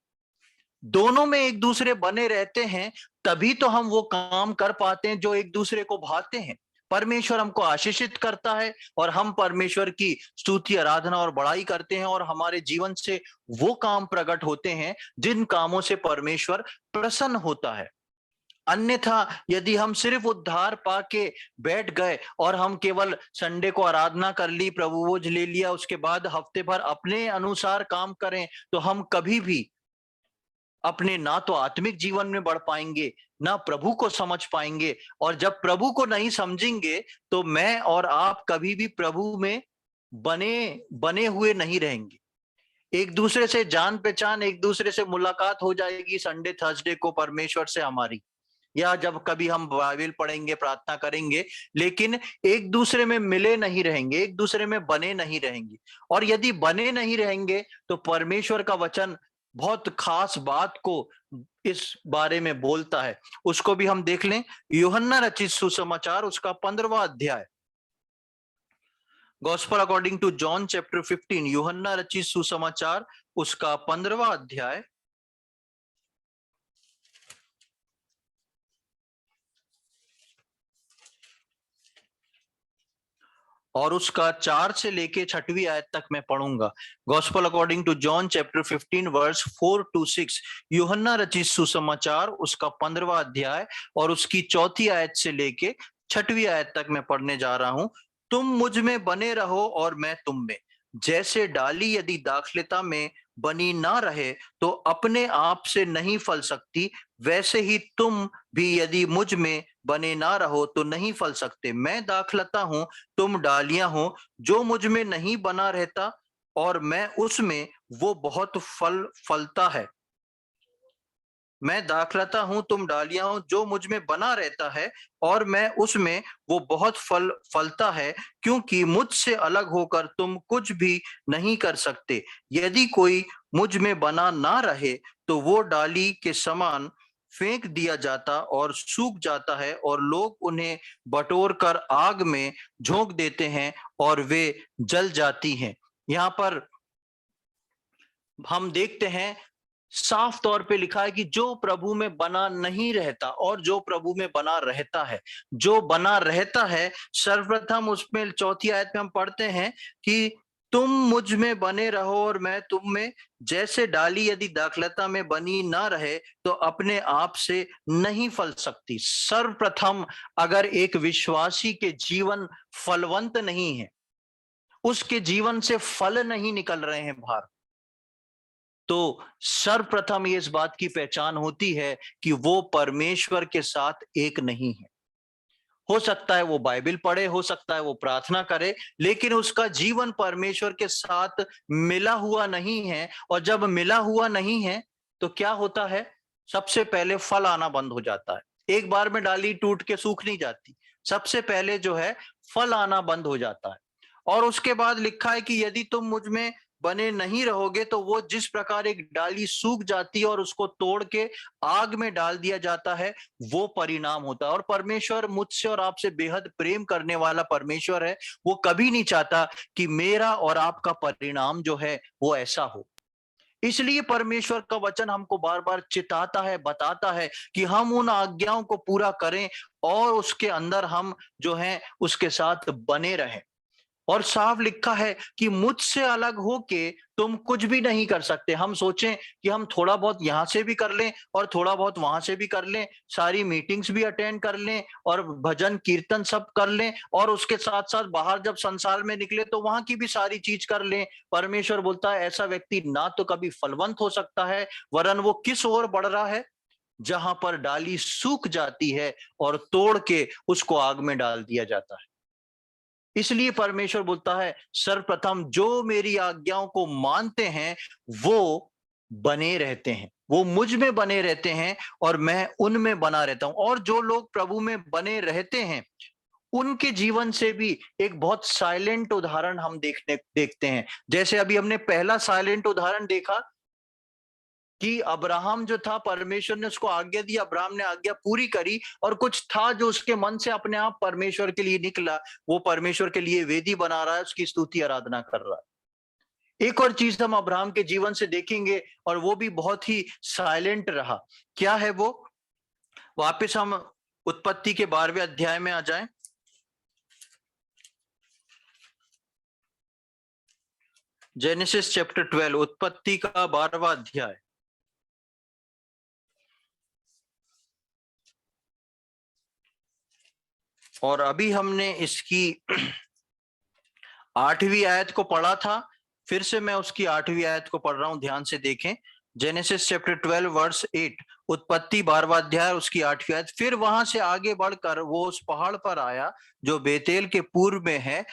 दोनों में एक दूसरे बने रहते हैं, तभी तो हम वो काम कर पाते हैं जो एक दूसरे को भाते हैं। परमेश्वर हमको आशीषित करता है और हम परमेश्वर की स्तुति, आराधना और बड़ाई करते हैं, और हमारे जीवन से वो काम प्रकट होते हैं जिन कामों से परमेश्वर प्रसन्न होता है। अन्यथा यदि हम सिर्फ उद्धार पाके बैठ गए और हम केवल संडे को आराधना कर ली, प्रभु भोज ले लिया, उसके बाद हफ्ते भर अपने अनुसार काम करें, तो हम कभी भी अपने ना तो आत्मिक जीवन में बढ़ पाएंगे, ना प्रभु को समझ पाएंगे। और जब प्रभु को नहीं समझेंगे तो मैं और आप कभी भी प्रभु में बने बने हुए नहीं रहेंगे। एक दूसरे से जान पहचान, एक दूसरे से मुलाकात हो जाएगी संडे थर्सडे को परमेश्वर से हमारी, या जब कभी हम बाइबल पढ़ेंगे, प्रार्थना करेंगे, लेकिन एक दूसरे में मिले नहीं रहेंगे, एक दूसरे में बने नहीं रहेंगे। और यदि बने नहीं रहेंगे तो परमेश्वर का वचन बहुत खास बात को इस बारे में बोलता है, उसको भी हम देख लें। यूहन्ना रचित सुसमाचार उसका 15वां अध्याय, gospel according to John chapter 15, यूहन्ना रचित सुसमाचार उसका 15वां अध्याय और उसका 4 से लेके 6वीं आयत तक मैं पढ़ूंगा। Gospel according to John chapter 15 verse 4 to 6, यूहन्ना रचित सुसमाचार उसका 15वां अध्याय और उसकी 4थी आयत से लेके 6वीं आयत तक मैं पढ़ने जा रहा हूं। तुम मुझ में बने रहो और मैं तुम में, जैसे डाली यदि दाखलता में बनी ना रहे तो अपने आप से नहीं फल सकती, वैसे ही तुम भी यदि मुझ में बने ना रहो तो नहीं फल सकते। मैं दाखलता हूं, तुम डालियां हो, जो मुझ में नहीं बना रहता और मैं उसमें, वो बहुत फल फलता है। मैं दाखलता हूं, तुम डालियां हो, जो मुझ में बना रहता है और मैं उसमें, वो बहुत फल फलता है, क्योंकि मुझसे अलग होकर तुम कुछ भी नहीं कर सकते। यदि कोई मुझ में बना ना रहे तो वो डाली के समान फेंक दिया जाता और सूख जाता है, और लोग उन्हें बटोर कर आग में झोंक देते हैं और वे जल जाती हैं। यहाँ पर हम देखते हैं साफ तौर पे लिखा है कि जो प्रभु में बना नहीं रहता और जो प्रभु में बना रहता है, जो बना रहता है, सर्वप्रथम उसमें 4थी आयत में हम पढ़ते हैं कि तुम मुझ में बने रहो और मैं तुम में, जैसे डाली यदि दाखलता में बनी ना रहे तो अपने आप से नहीं फल सकती। सर्वप्रथम अगर एक विश्वासी के जीवन फलवंत नहीं है, उसके जीवन से फल नहीं निकल रहे हैं बाहर, तो सर्वप्रथम ये इस बात की पहचान होती है कि वो परमेश्वर के साथ एक नहीं है। हो सकता है वो बाइबल पढ़े, हो सकता है वो प्रार्थना करे, लेकिन उसका जीवन परमेश्वर के साथ मिला हुआ नहीं है। और जब मिला हुआ नहीं है तो क्या होता है? सबसे पहले फल आना बंद हो जाता है। एक बार में डाली टूट के सूख नहीं जाती, सबसे पहले जो है फल आना बंद हो जाता है। और उसके बाद लिखा है कि यदि तुम मुझ में बने नहीं रहोगे तो वो जिस प्रकार एक डाली सूख जाती है और उसको तोड़ के आग में डाल दिया जाता है, वो परिणाम होता है। और परमेश्वर मुझसे और आपसे बेहद प्रेम करने वाला परमेश्वर है। वो कभी नहीं चाहता कि मेरा और आपका परिणाम जो है वो ऐसा हो। इसलिए परमेश्वर का वचन हमको बार बार चिताता है, बताता है कि हम उन आज्ञाओं को पूरा करें और उसके अंदर हम जो है उसके साथ बने रहें। और साफ लिखा है कि मुझसे अलग होके तुम कुछ भी नहीं कर सकते। हम सोचें कि हम थोड़ा बहुत यहां से भी कर लें और थोड़ा बहुत वहां से भी कर लें, सारी मीटिंग्स भी अटेंड कर लें और भजन कीर्तन सब कर लें, और उसके साथ साथ बाहर जब संसार में निकले तो वहां की भी सारी चीज कर लें। परमेश्वर बोलता है ऐसा व्यक्ति ना तो कभी फलवंत हो सकता है, वरन वो किस ओर बढ़ रहा है, जहां पर डाली सूख जाती है और तोड़ के उसको आग में डाल दिया जाता है। इसलिए परमेश्वर बोलता है सर्वप्रथम जो मेरी आज्ञाओं को मानते हैं वो बने रहते हैं, वो मुझ में बने रहते हैं और मैं उनमें बना रहता हूं। और जो लोग प्रभु में बने रहते हैं उनके जीवन से भी एक बहुत साइलेंट उदाहरण हम देखते हैं। जैसे अभी हमने पहला साइलेंट उदाहरण देखा कि अब्राहम जो था, परमेश्वर ने उसको आज्ञा दी, अब्राहम ने आज्ञा पूरी करी, और कुछ था जो उसके मन से अपने आप परमेश्वर के लिए निकला, वो परमेश्वर के लिए वेदी बना रहा है, उसकी स्तुति आराधना कर रहा है। एक और चीज हम अब्राहम के जीवन से देखेंगे और वो भी बहुत ही साइलेंट रहा। क्या है वो? वापस हम उत्पत्ति के 12वें अध्याय में आ जाएं। जेनेसिस चैप्टर 12, उत्पत्ति का 12वां अध्याय। और अभी हमने इसकी 8वीं आयत को पढ़ा था, फिर से मैं उसकी 8वीं आयत को पढ़ रहा हूं, ध्यान से देखें। जेनेसिस चैप्टर 12 वर्स 8, उत्पत्ति 12वां अध्याय उसकी 8वीं आयत। फिर वहां से आगे बढ़कर वो उस पहाड़ पर आया जो बेतेल के पूर्व में है,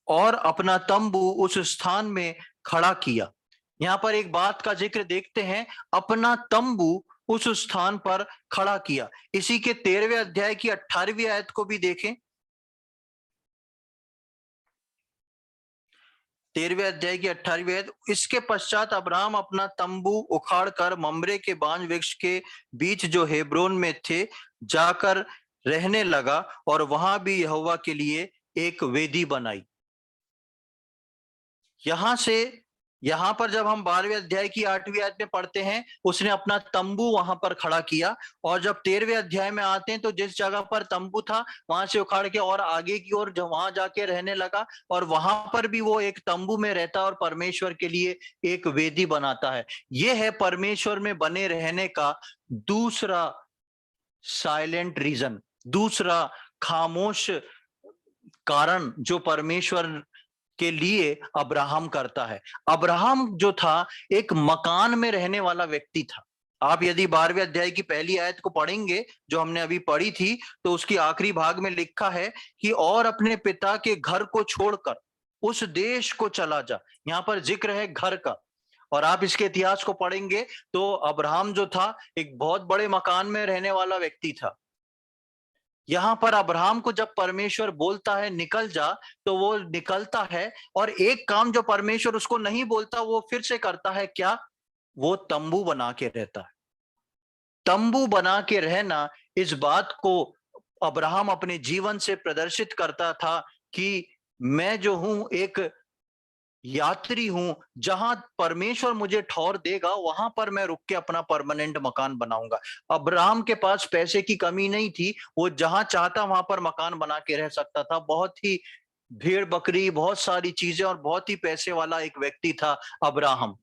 और अपना तंबू उस स्थान में खड़ा किया। यहां पर एक बात का जिक्र देखते हैं, अपना तंबू उस स्थान पर खड़ा किया। इसी के 13वें अध्याय की 18वीं आयत को भी देखें। 13वें अध्याय की 18वीं आयत, इसके पश्चात अब्राहम अपना तंबू उखाड़कर ममरे के बांज वृक्ष के बीच जो हेब्रोन में थे जाकर रहने लगा, और वहां भी यहोवा के लिए एक वेदी बनाई। यहां पर जब हम 12वें अध्याय की 8वीं आयत में पढ़ते हैं, उसने अपना तंबू वहां पर खड़ा किया। और जब 13वें अध्याय में आते हैं तो जिस जगह पर तंबू था वहां से उखाड़ के और आगे की ओर वहां जाके रहने लगा, और वहां पर भी वो एक तंबू में रहता है और परमेश्वर के लिए एक वेदी बनाता है। यह है परमेश्वर में बने रहने का दूसरा साइलेंट रीजन, दूसरा खामोश कारण जो परमेश्वर के लिए अब्राहम करता है। अब्राहम जो था एक मकान में रहने वाला व्यक्ति था। आप यदि 12वें अध्याय की पहली आयत को पढ़ेंगे जो हमने अभी पढ़ी थी, तो उसकी आखिरी भाग में लिखा है कि और अपने पिता के घर को छोड़कर उस देश को चला जा। यहां पर जिक्र है घर का। और आप इसके इतिहास को पढ़ेंगे तो अब्राहम जो था एक बहुत बड़े मकान में रहने वाला व्यक्ति था। यहां पर अब्राहम को जब परमेश्वर बोलता है निकल जा, तो वो निकलता है, और एक काम जो परमेश्वर उसको नहीं बोलता वो फिर से करता है। क्या? वो तंबू बना के रहता है। तंबू बना के रहना, इस बात को अब्राहम अपने जीवन से प्रदर्शित करता था कि मैं जो हूं एक यात्री हूं, जहां परमेश्वर मुझे ठौर देगा वहां पर मैं रुक के अपना परमानेंट मकान बनाऊंगा। अब्राहम के पास पैसे की कमी नहीं थी, वो जहां चाहता वहां पर मकान बना के रह सकता था। बहुत ही भेड़ बकरी, बहुत सारी चीजें और बहुत ही पैसे वाला एक व्यक्ति था अब्राहम।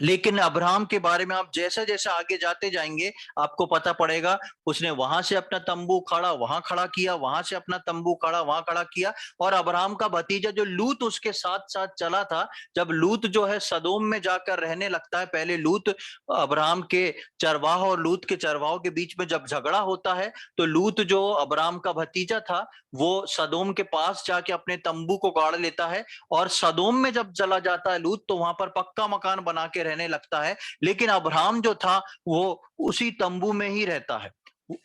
लेकिन अब्राहम के बारे में आप जैसे जैसे आगे जाते जाएंगे आपको पता पड़ेगा, उसने वहां से अपना तंबू खड़ा वहां खड़ा किया, वहां से अपना तंबू खड़ा वहां खड़ा किया। और अब्राहम का भतीजा जो लूत उसके साथ साथ चला था, जब लूत जो है सदोम में जाकर रहने लगता है, पहले लूत अब्राहम के चरवाह और लूत के चरवाहों के बीच में जब झगड़ा होता है, तो लूत जो अब्राहम का भतीजा था वो सदोम के पास जाके अपने तंबू को गाड़ लेता है, और सदोम में जब चला जाता है लूत तो वहां पर पक्का मकान बना के रहने लगता है। लेकिन अब्राहम जो था वो उसी तंबू में ही रहता है।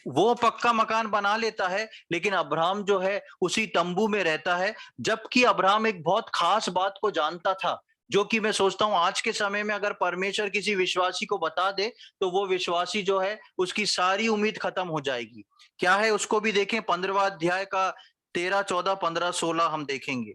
वो पक्का मकान बना लेता है लेकिन अब्राहम जो है उसी तंबू में रहता है। जबकि अब्राहम एक बहुत खास बात को जानता था, जो कि मैं सोचता हूं आज के समय में अगर परमेश्वर किसी विश्वासी को बता दे तो वो विश्वासी जो है उसकी सारी उम्मीद खत्म हो जाएगी। क्या है उसको भी देखें, 15वां अध्याय का 13, 14, 15, 16 हम देखेंगे।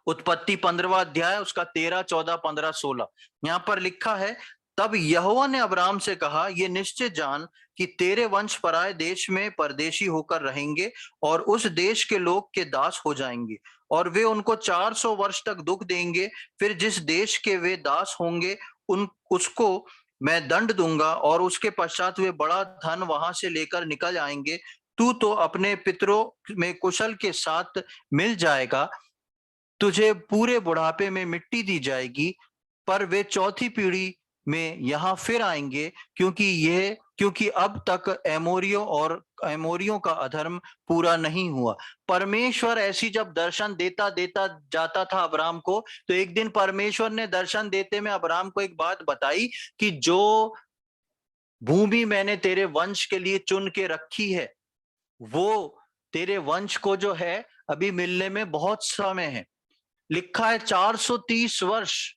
उत्पत्ति 15वां अध्याय उसका 13, 14, 15, 16 यहां पर लिखा है, तब यहोवा ने अब्राम से कहा, ये निश्चय जान कि तेरे वंश पराए देश में परदेशी होकर रहेंगे और उस देश के लोग के दास हो जाएंगे और वे उनको 400 वर्ष तक दुख देंगे। फिर जिस देश के वे दास होंगे उन उसको मैं दंड दूंगा और उसके पश्चात वे बड़ा धन वहां से लेकर निकल आएंगे। तू तो अपने पितरों में कुशल के साथ मिल जाएगा, तुझे पूरे बुढ़ापे में मिट्टी दी जाएगी, पर वे चौथी पीढ़ी में यहाँ फिर आएंगे, क्योंकि अब तक एमोरियों का अधर्म पूरा नहीं हुआ। परमेश्वर ऐसी जब दर्शन देता देता जाता था अब्राम को, तो एक दिन परमेश्वर ने दर्शन देते में अब्राम को एक बात बताई कि जो भूमि मैंने तेरे वंश के लिए चुन के रखी है, वो तेरे वंश को जो है अभी मिलने में बहुत समय है। लिखा है 430 वर्ष,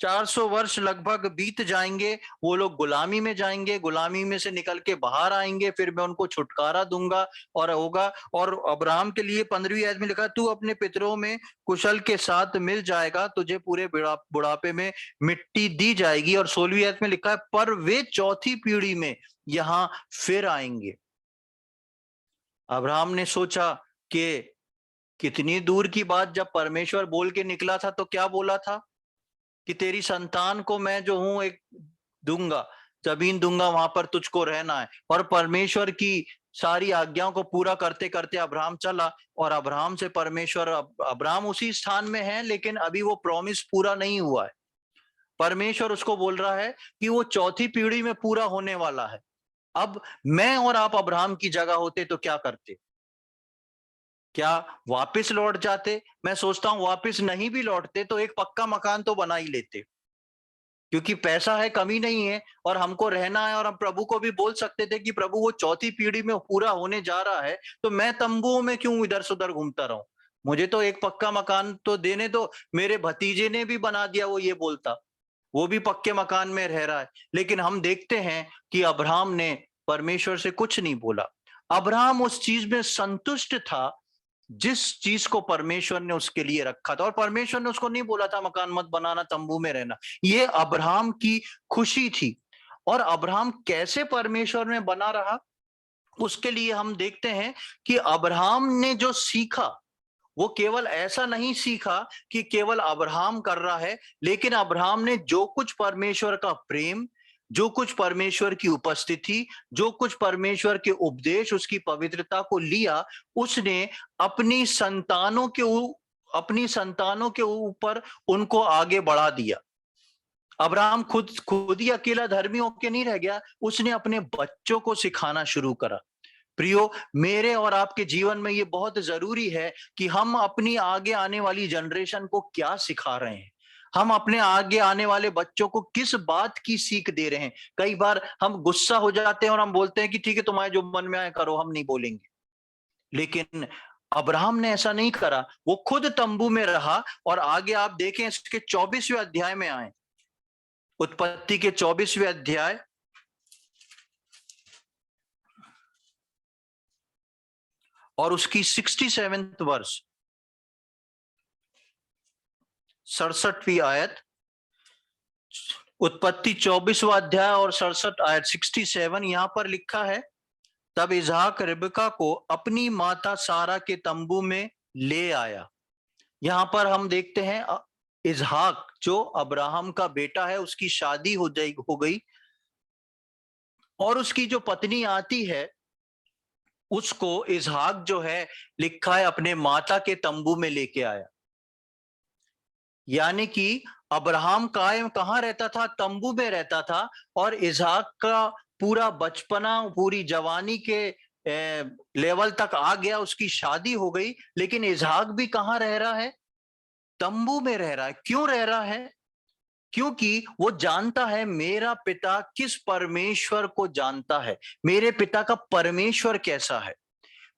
400 वर्ष लगभग बीत जाएंगे, वो लोग गुलामी में जाएंगे, गुलामी में से निकल के बाहर आएंगे, फिर मैं उनको छुटकारा दूंगा और होगा। और अब्राहम के लिए 15वीं आयत में लिखा, तू अपने पितरों में कुशल के साथ मिल जाएगा, तुझे पूरे बुढ़ापे में मिट्टी दी जाएगी। और 16वीं आयत में लिखा है, पर वे चौथी पीढ़ी में यहां फिर आएंगे। अब्राहम ने सोचा कि कितनी दूर की बात, जब परमेश्वर बोल के निकला था तो क्या बोला था कि तेरी संतान को मैं जो हूं एक दूंगा, जमीन दूंगा, वहां पर तुझको रहना है। और परमेश्वर की सारी आज्ञाओं को पूरा करते करते अब्राहम चला और अब्राहम से परमेश्वर, अब्राहम उसी स्थान में है लेकिन अभी वो प्रॉमिस पूरा नहीं हुआ है। परमेश्वर उसको बोल रहा है कि वो चौथी पीढ़ी में पूरा होने वाला है। अब मैं और आप अब्राहम की जगह होते तो क्या करते? क्या वापस लौट जाते? मैं सोचता हूं वापस नहीं भी लौटते तो एक पक्का मकान तो बना ही लेते, क्योंकि पैसा है, कमी नहीं है और हमको रहना है। और हम प्रभु को भी बोल सकते थे कि प्रभु वो चौथी पीढ़ी में पूरा होने जा रहा है, तो मैं तंबुओं में क्यों इधर से उधर घूमता रहूं, मुझे तो एक पक्का मकान तो देने दो। मेरे भतीजे ने भी बना दिया, वो ये बोलता, वो भी पक्के मकान में रह रहा है। लेकिन हम देखते हैं कि अब्राहम ने परमेश्वर से कुछ नहीं बोला। अब्राहम उस चीज में संतुष्ट था जिस चीज को परमेश्वर ने उसके लिए रखा था। और परमेश्वर ने उसको नहीं बोला था मकान मत बनाना, तंबू में रहना। ये अब्राहम की खुशी थी। और अब्राहम कैसे परमेश्वर में बना रहा, उसके लिए हम देखते हैं कि अब्राहम ने जो सीखा, वो केवल ऐसा नहीं सीखा कि केवल अब्राहम कर रहा है, लेकिन अब्राहम ने जो कुछ परमेश्वर का प्रेम, जो कुछ परमेश्वर की उपस्थिति, जो कुछ परमेश्वर के उपदेश, उसकी पवित्रता को लिया, उसने अपनी संतानों के ऊपर उनको आगे बढ़ा दिया। अब्राहम खुद ही अकेला धर्मी होकर नहीं रह गया, उसने अपने बच्चों को सिखाना शुरू करा। प्रियो, मेरे और आपके जीवन में ये बहुत जरूरी है कि हम अपनी आगे आने वाली जनरेशन को क्या सिखा रहे हैं, हम अपने आगे आने वाले बच्चों को किस बात की सीख दे रहे हैं। कई बार हम गुस्सा हो जाते हैं और हम बोलते हैं कि ठीक है, तुम्हारे जो मन में आए करो, हम नहीं बोलेंगे। लेकिन अब्राहम ने ऐसा नहीं करा, वो खुद तंबू में रहा। और आगे आप देखें, इसके 24वें अध्याय में आए, उत्पत्ति के 24वें अध्याय और उसकी 67th वर्ष, 67वीं आयत। उत्पत्ति 24वां अध्याय और 67 आयत 67, यहां पर लिखा है, तब इसहाक रिबका को अपनी माता सारा के तंबू में ले आया। यहां पर हम देखते हैं इसहाक जो अब्राहम का बेटा है, उसकी शादी हो गई और उसकी जो पत्नी आती है उसको इसहाक जो है, लिखा है, अपने माता के तंबू में लेके आया। यानी कि अब्राहम कायम कहां रहता था? तंबू में रहता था। और इसहाक का पूरा बचपना, पूरी जवानी के लेवल तक आ गया, उसकी शादी हो गई, लेकिन इसहाक भी कहां रह रहा है? तंबू में रह रहा है। क्यों रह रहा है? क्योंकि वो जानता है मेरा पिता किस परमेश्वर को जानता है, मेरे पिता का परमेश्वर कैसा है।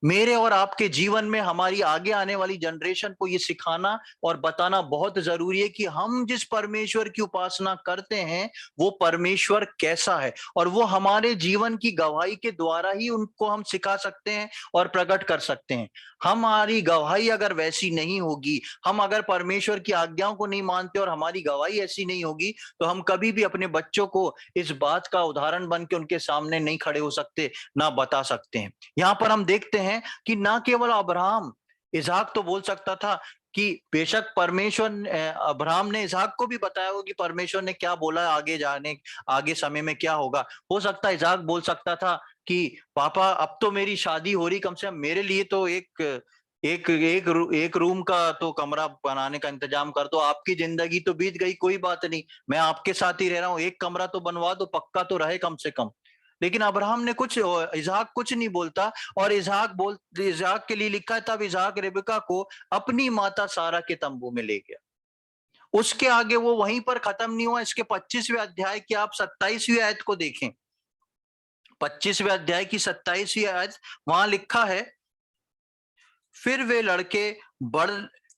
मेरे और आपके जीवन में हमारी आगे आने वाली जनरेशन को ये सिखाना और बताना बहुत जरूरी है कि हम जिस परमेश्वर की उपासना करते हैं वो परमेश्वर कैसा है, और वो हमारे जीवन की गवाही के द्वारा ही उनको हम सिखा सकते हैं और प्रकट कर सकते हैं। हमारी गवाही अगर वैसी नहीं होगी, हम अगर परमेश्वर की आज्ञाओं को नहीं मानते और हमारी गवाही ऐसी नहीं होगी, तो हम कभी भी अपने बच्चों को इस बात का उदाहरण बन के उनके सामने नहीं खड़े हो सकते, ना बता सकते हैं। यहां पर हम देखते हैं कि ना केवल अब्राहम, इसहाक तो बोल सकता था कि बेशक परमेश्वर अब्राहम ने इसहाक को भी बताया होगा कि परमेश्वर ने क्या बोला, आगे समय में क्या होगा। हो सकता है इसहाक बोल सकता था कि पापा अब तो मेरी शादी हो रही, कम से कम मेरे लिए तो एक रूम का तो कमरा बनाने का इंतजाम कर दो, आपकी जिंदगी तो बीत गई, कोई बात नहीं, मैं आपके साथ ही रह रहा हूं, एक कमरा तो बनवा दो, पक्का तो रहे कम से कम। लेकिन अब्राहम ने इसहाक कुछ नहीं बोलता, और इसहाक के लिए लिखा है तब इसहाक रिबका को अपनी माता सारा के तंबू में ले गया। उसके आगे वो वहीं पर खत्म नहीं हुआ। इसके 25वें अध्याय की आप 27वीं आयत को देखें। 25वें अध्याय की 27वीं आयत, वहां लिखा है, फिर वे लड़के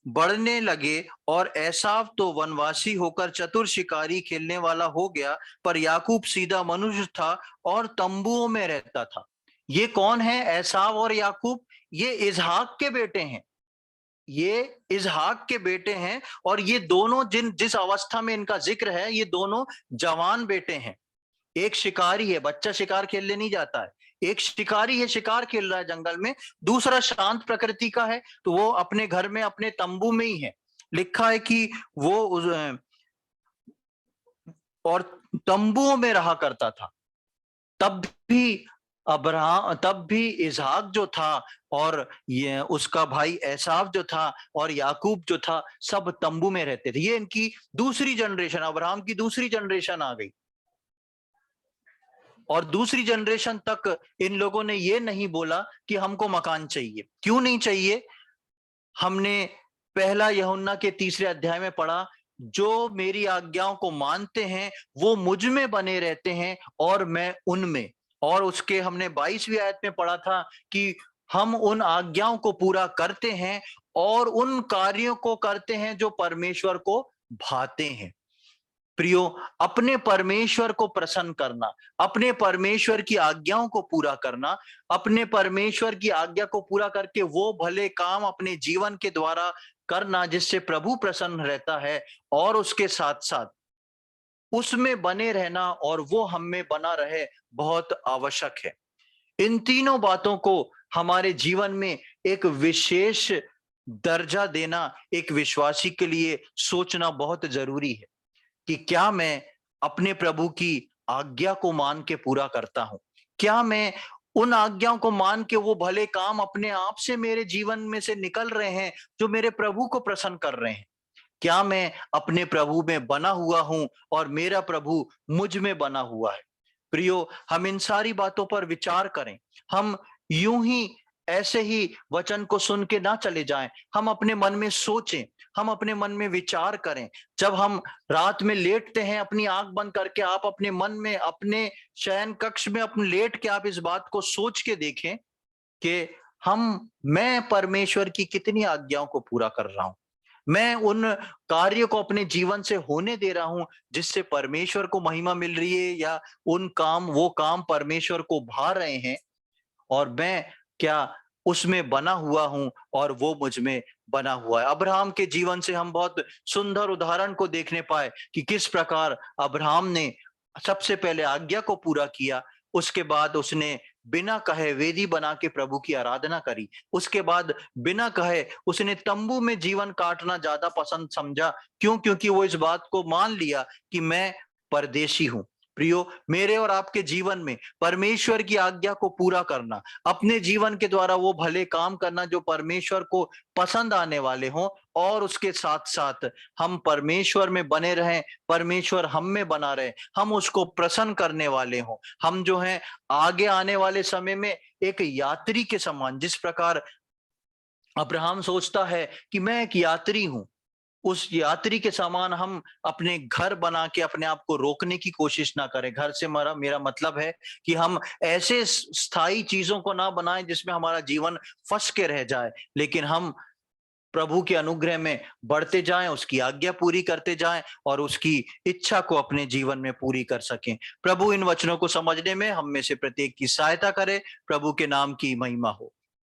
बढ़ने लगे और एसाव तो वनवासी होकर चतुर शिकारी खेलने वाला हो गया, पर याकूब सीधा मनुष्य था और तंबुओं में रहता था। ये कौन है एसाव और याकूब? ये इसहाक के बेटे हैं, ये इसहाक के बेटे हैं। और ये दोनों जिस अवस्था में इनका जिक्र है, ये दोनों जवान बेटे हैं। एक शिकारी है, बच्चा शिकार खेलने नहीं जाता है, एक शिकारी है, शिकार खेल रहा है जंगल में। दूसरा शांत प्रकृति का है, तो वो अपने घर में अपने तंबू में ही है। लिखा है कि और तंबुओं में रहा करता था। तब भी तब भी इसहाक जो था और ये उसका भाई एसाव जो था और याकूब जो था, सब तंबू में रहते थे। ये इनकी दूसरी जनरेशन, अब्राहम की दूसरी जनरेशन आ गई। और दूसरी जनरेशन तक इन लोगों ने ये नहीं बोला कि हमको मकान चाहिए। क्यों नहीं चाहिए? हमने पहला यूहन्ना के 3 अध्याय में पढ़ा, जो मेरी आज्ञाओं को मानते हैं वो मुझ में बने रहते हैं और मैं उनमें। और उसके हमने 22वीं आयत में पढ़ा था कि हम उन आज्ञाओं को पूरा करते हैं और उन कार्यों को करते हैं जो परमेश्वर को भाते हैं। प्रियो, अपने परमेश्वर को प्रसन्न करना, अपने परमेश्वर की आज्ञाओं को पूरा करना, अपने परमेश्वर की आज्ञा को पूरा करके वो भले काम अपने जीवन के द्वारा करना जिससे प्रभु प्रसन्न रहता है, और उसके साथ साथ उसमें बने रहना और वो हम में बना रहे, बहुत आवश्यक है। इन तीनों बातों को हमारे जीवन में एक विशेष दर्जा देना एक विश्वासी के लिए सोचना बहुत जरूरी है कि क्या मैं अपने प्रभु की आज्ञा को मान के पूरा करता हूं? क्या मैं उन आज्ञाओं को मान के वो भले काम अपने आप से मेरे जीवन में से निकल रहे हैं जो मेरे प्रभु को प्रसन्न कर रहे हैं? क्या मैं अपने प्रभु में बना हुआ हूं और मेरा प्रभु मुझ में बना हुआ है? प्रियो, हम इन सारी बातों पर विचार करें। हम यूं ही ऐसे ही वचन को सुन के ना चले जाएं, हम अपने मन में सोचें, हम अपने मन में विचार करें। जब हम रात में लेटते हैं अपनी आंख बंद करके, आप अपने मन में अपने शयन कक्ष में अपने लेट के आप इस बात को सोच के देखें कि मैं परमेश्वर की कितनी आज्ञाओं को पूरा कर रहा हूं, मैं उन कार्य को अपने जीवन से होने दे रहा हूं जिससे परमेश्वर को महिमा मिल रही है, या वो काम परमेश्वर को भा रहे हैं, और मैं क्या उसमें बना हुआ हूं और वो मुझ में बना हुआ है। अब्राहम के जीवन से हम बहुत सुंदर उदाहरण को देखने पाए कि किस प्रकार अब्राहम ने सबसे पहले आज्ञा को पूरा किया, उसके बाद उसने बिना कहे वेदी बना के प्रभु की आराधना करी, उसके बाद बिना कहे उसने तंबू में जीवन काटना ज्यादा पसंद समझा। क्यों? क्योंकि वो इस बात को मान लिया कि मैं परदेशी हूं। प्रियो, मेरे और आपके जीवन में परमेश्वर की आज्ञा को पूरा करना, अपने जीवन के द्वारा वो भले काम करना जो परमेश्वर को पसंद आने वाले हों, और उसके साथ साथ हम परमेश्वर में बने रहें, परमेश्वर हम में बना रहे, हम उसको प्रसन्न करने वाले हों। हम जो हैं आगे आने वाले समय में एक यात्री के समान, जिस प्रकार अब्राहम सोचता है कि मैं एक यात्री हूं, उस यात्री के समान हम अपने घर बना के अपने आप को रोकने की कोशिश ना करें। घर से मेरा मतलब है कि हम ऐसे स्थायी चीजों को ना बनाएं जिसमें हमारा जीवन फंस के रह जाए, लेकिन हम प्रभु के अनुग्रह में बढ़ते जाएं, उसकी आज्ञा पूरी करते जाएं और उसकी इच्छा को अपने जीवन में पूरी कर सकें। प्रभु इन वचनों को समझने में हम में से प्रत्येक की सहायता करे। प्रभु के नाम की महिमा हो।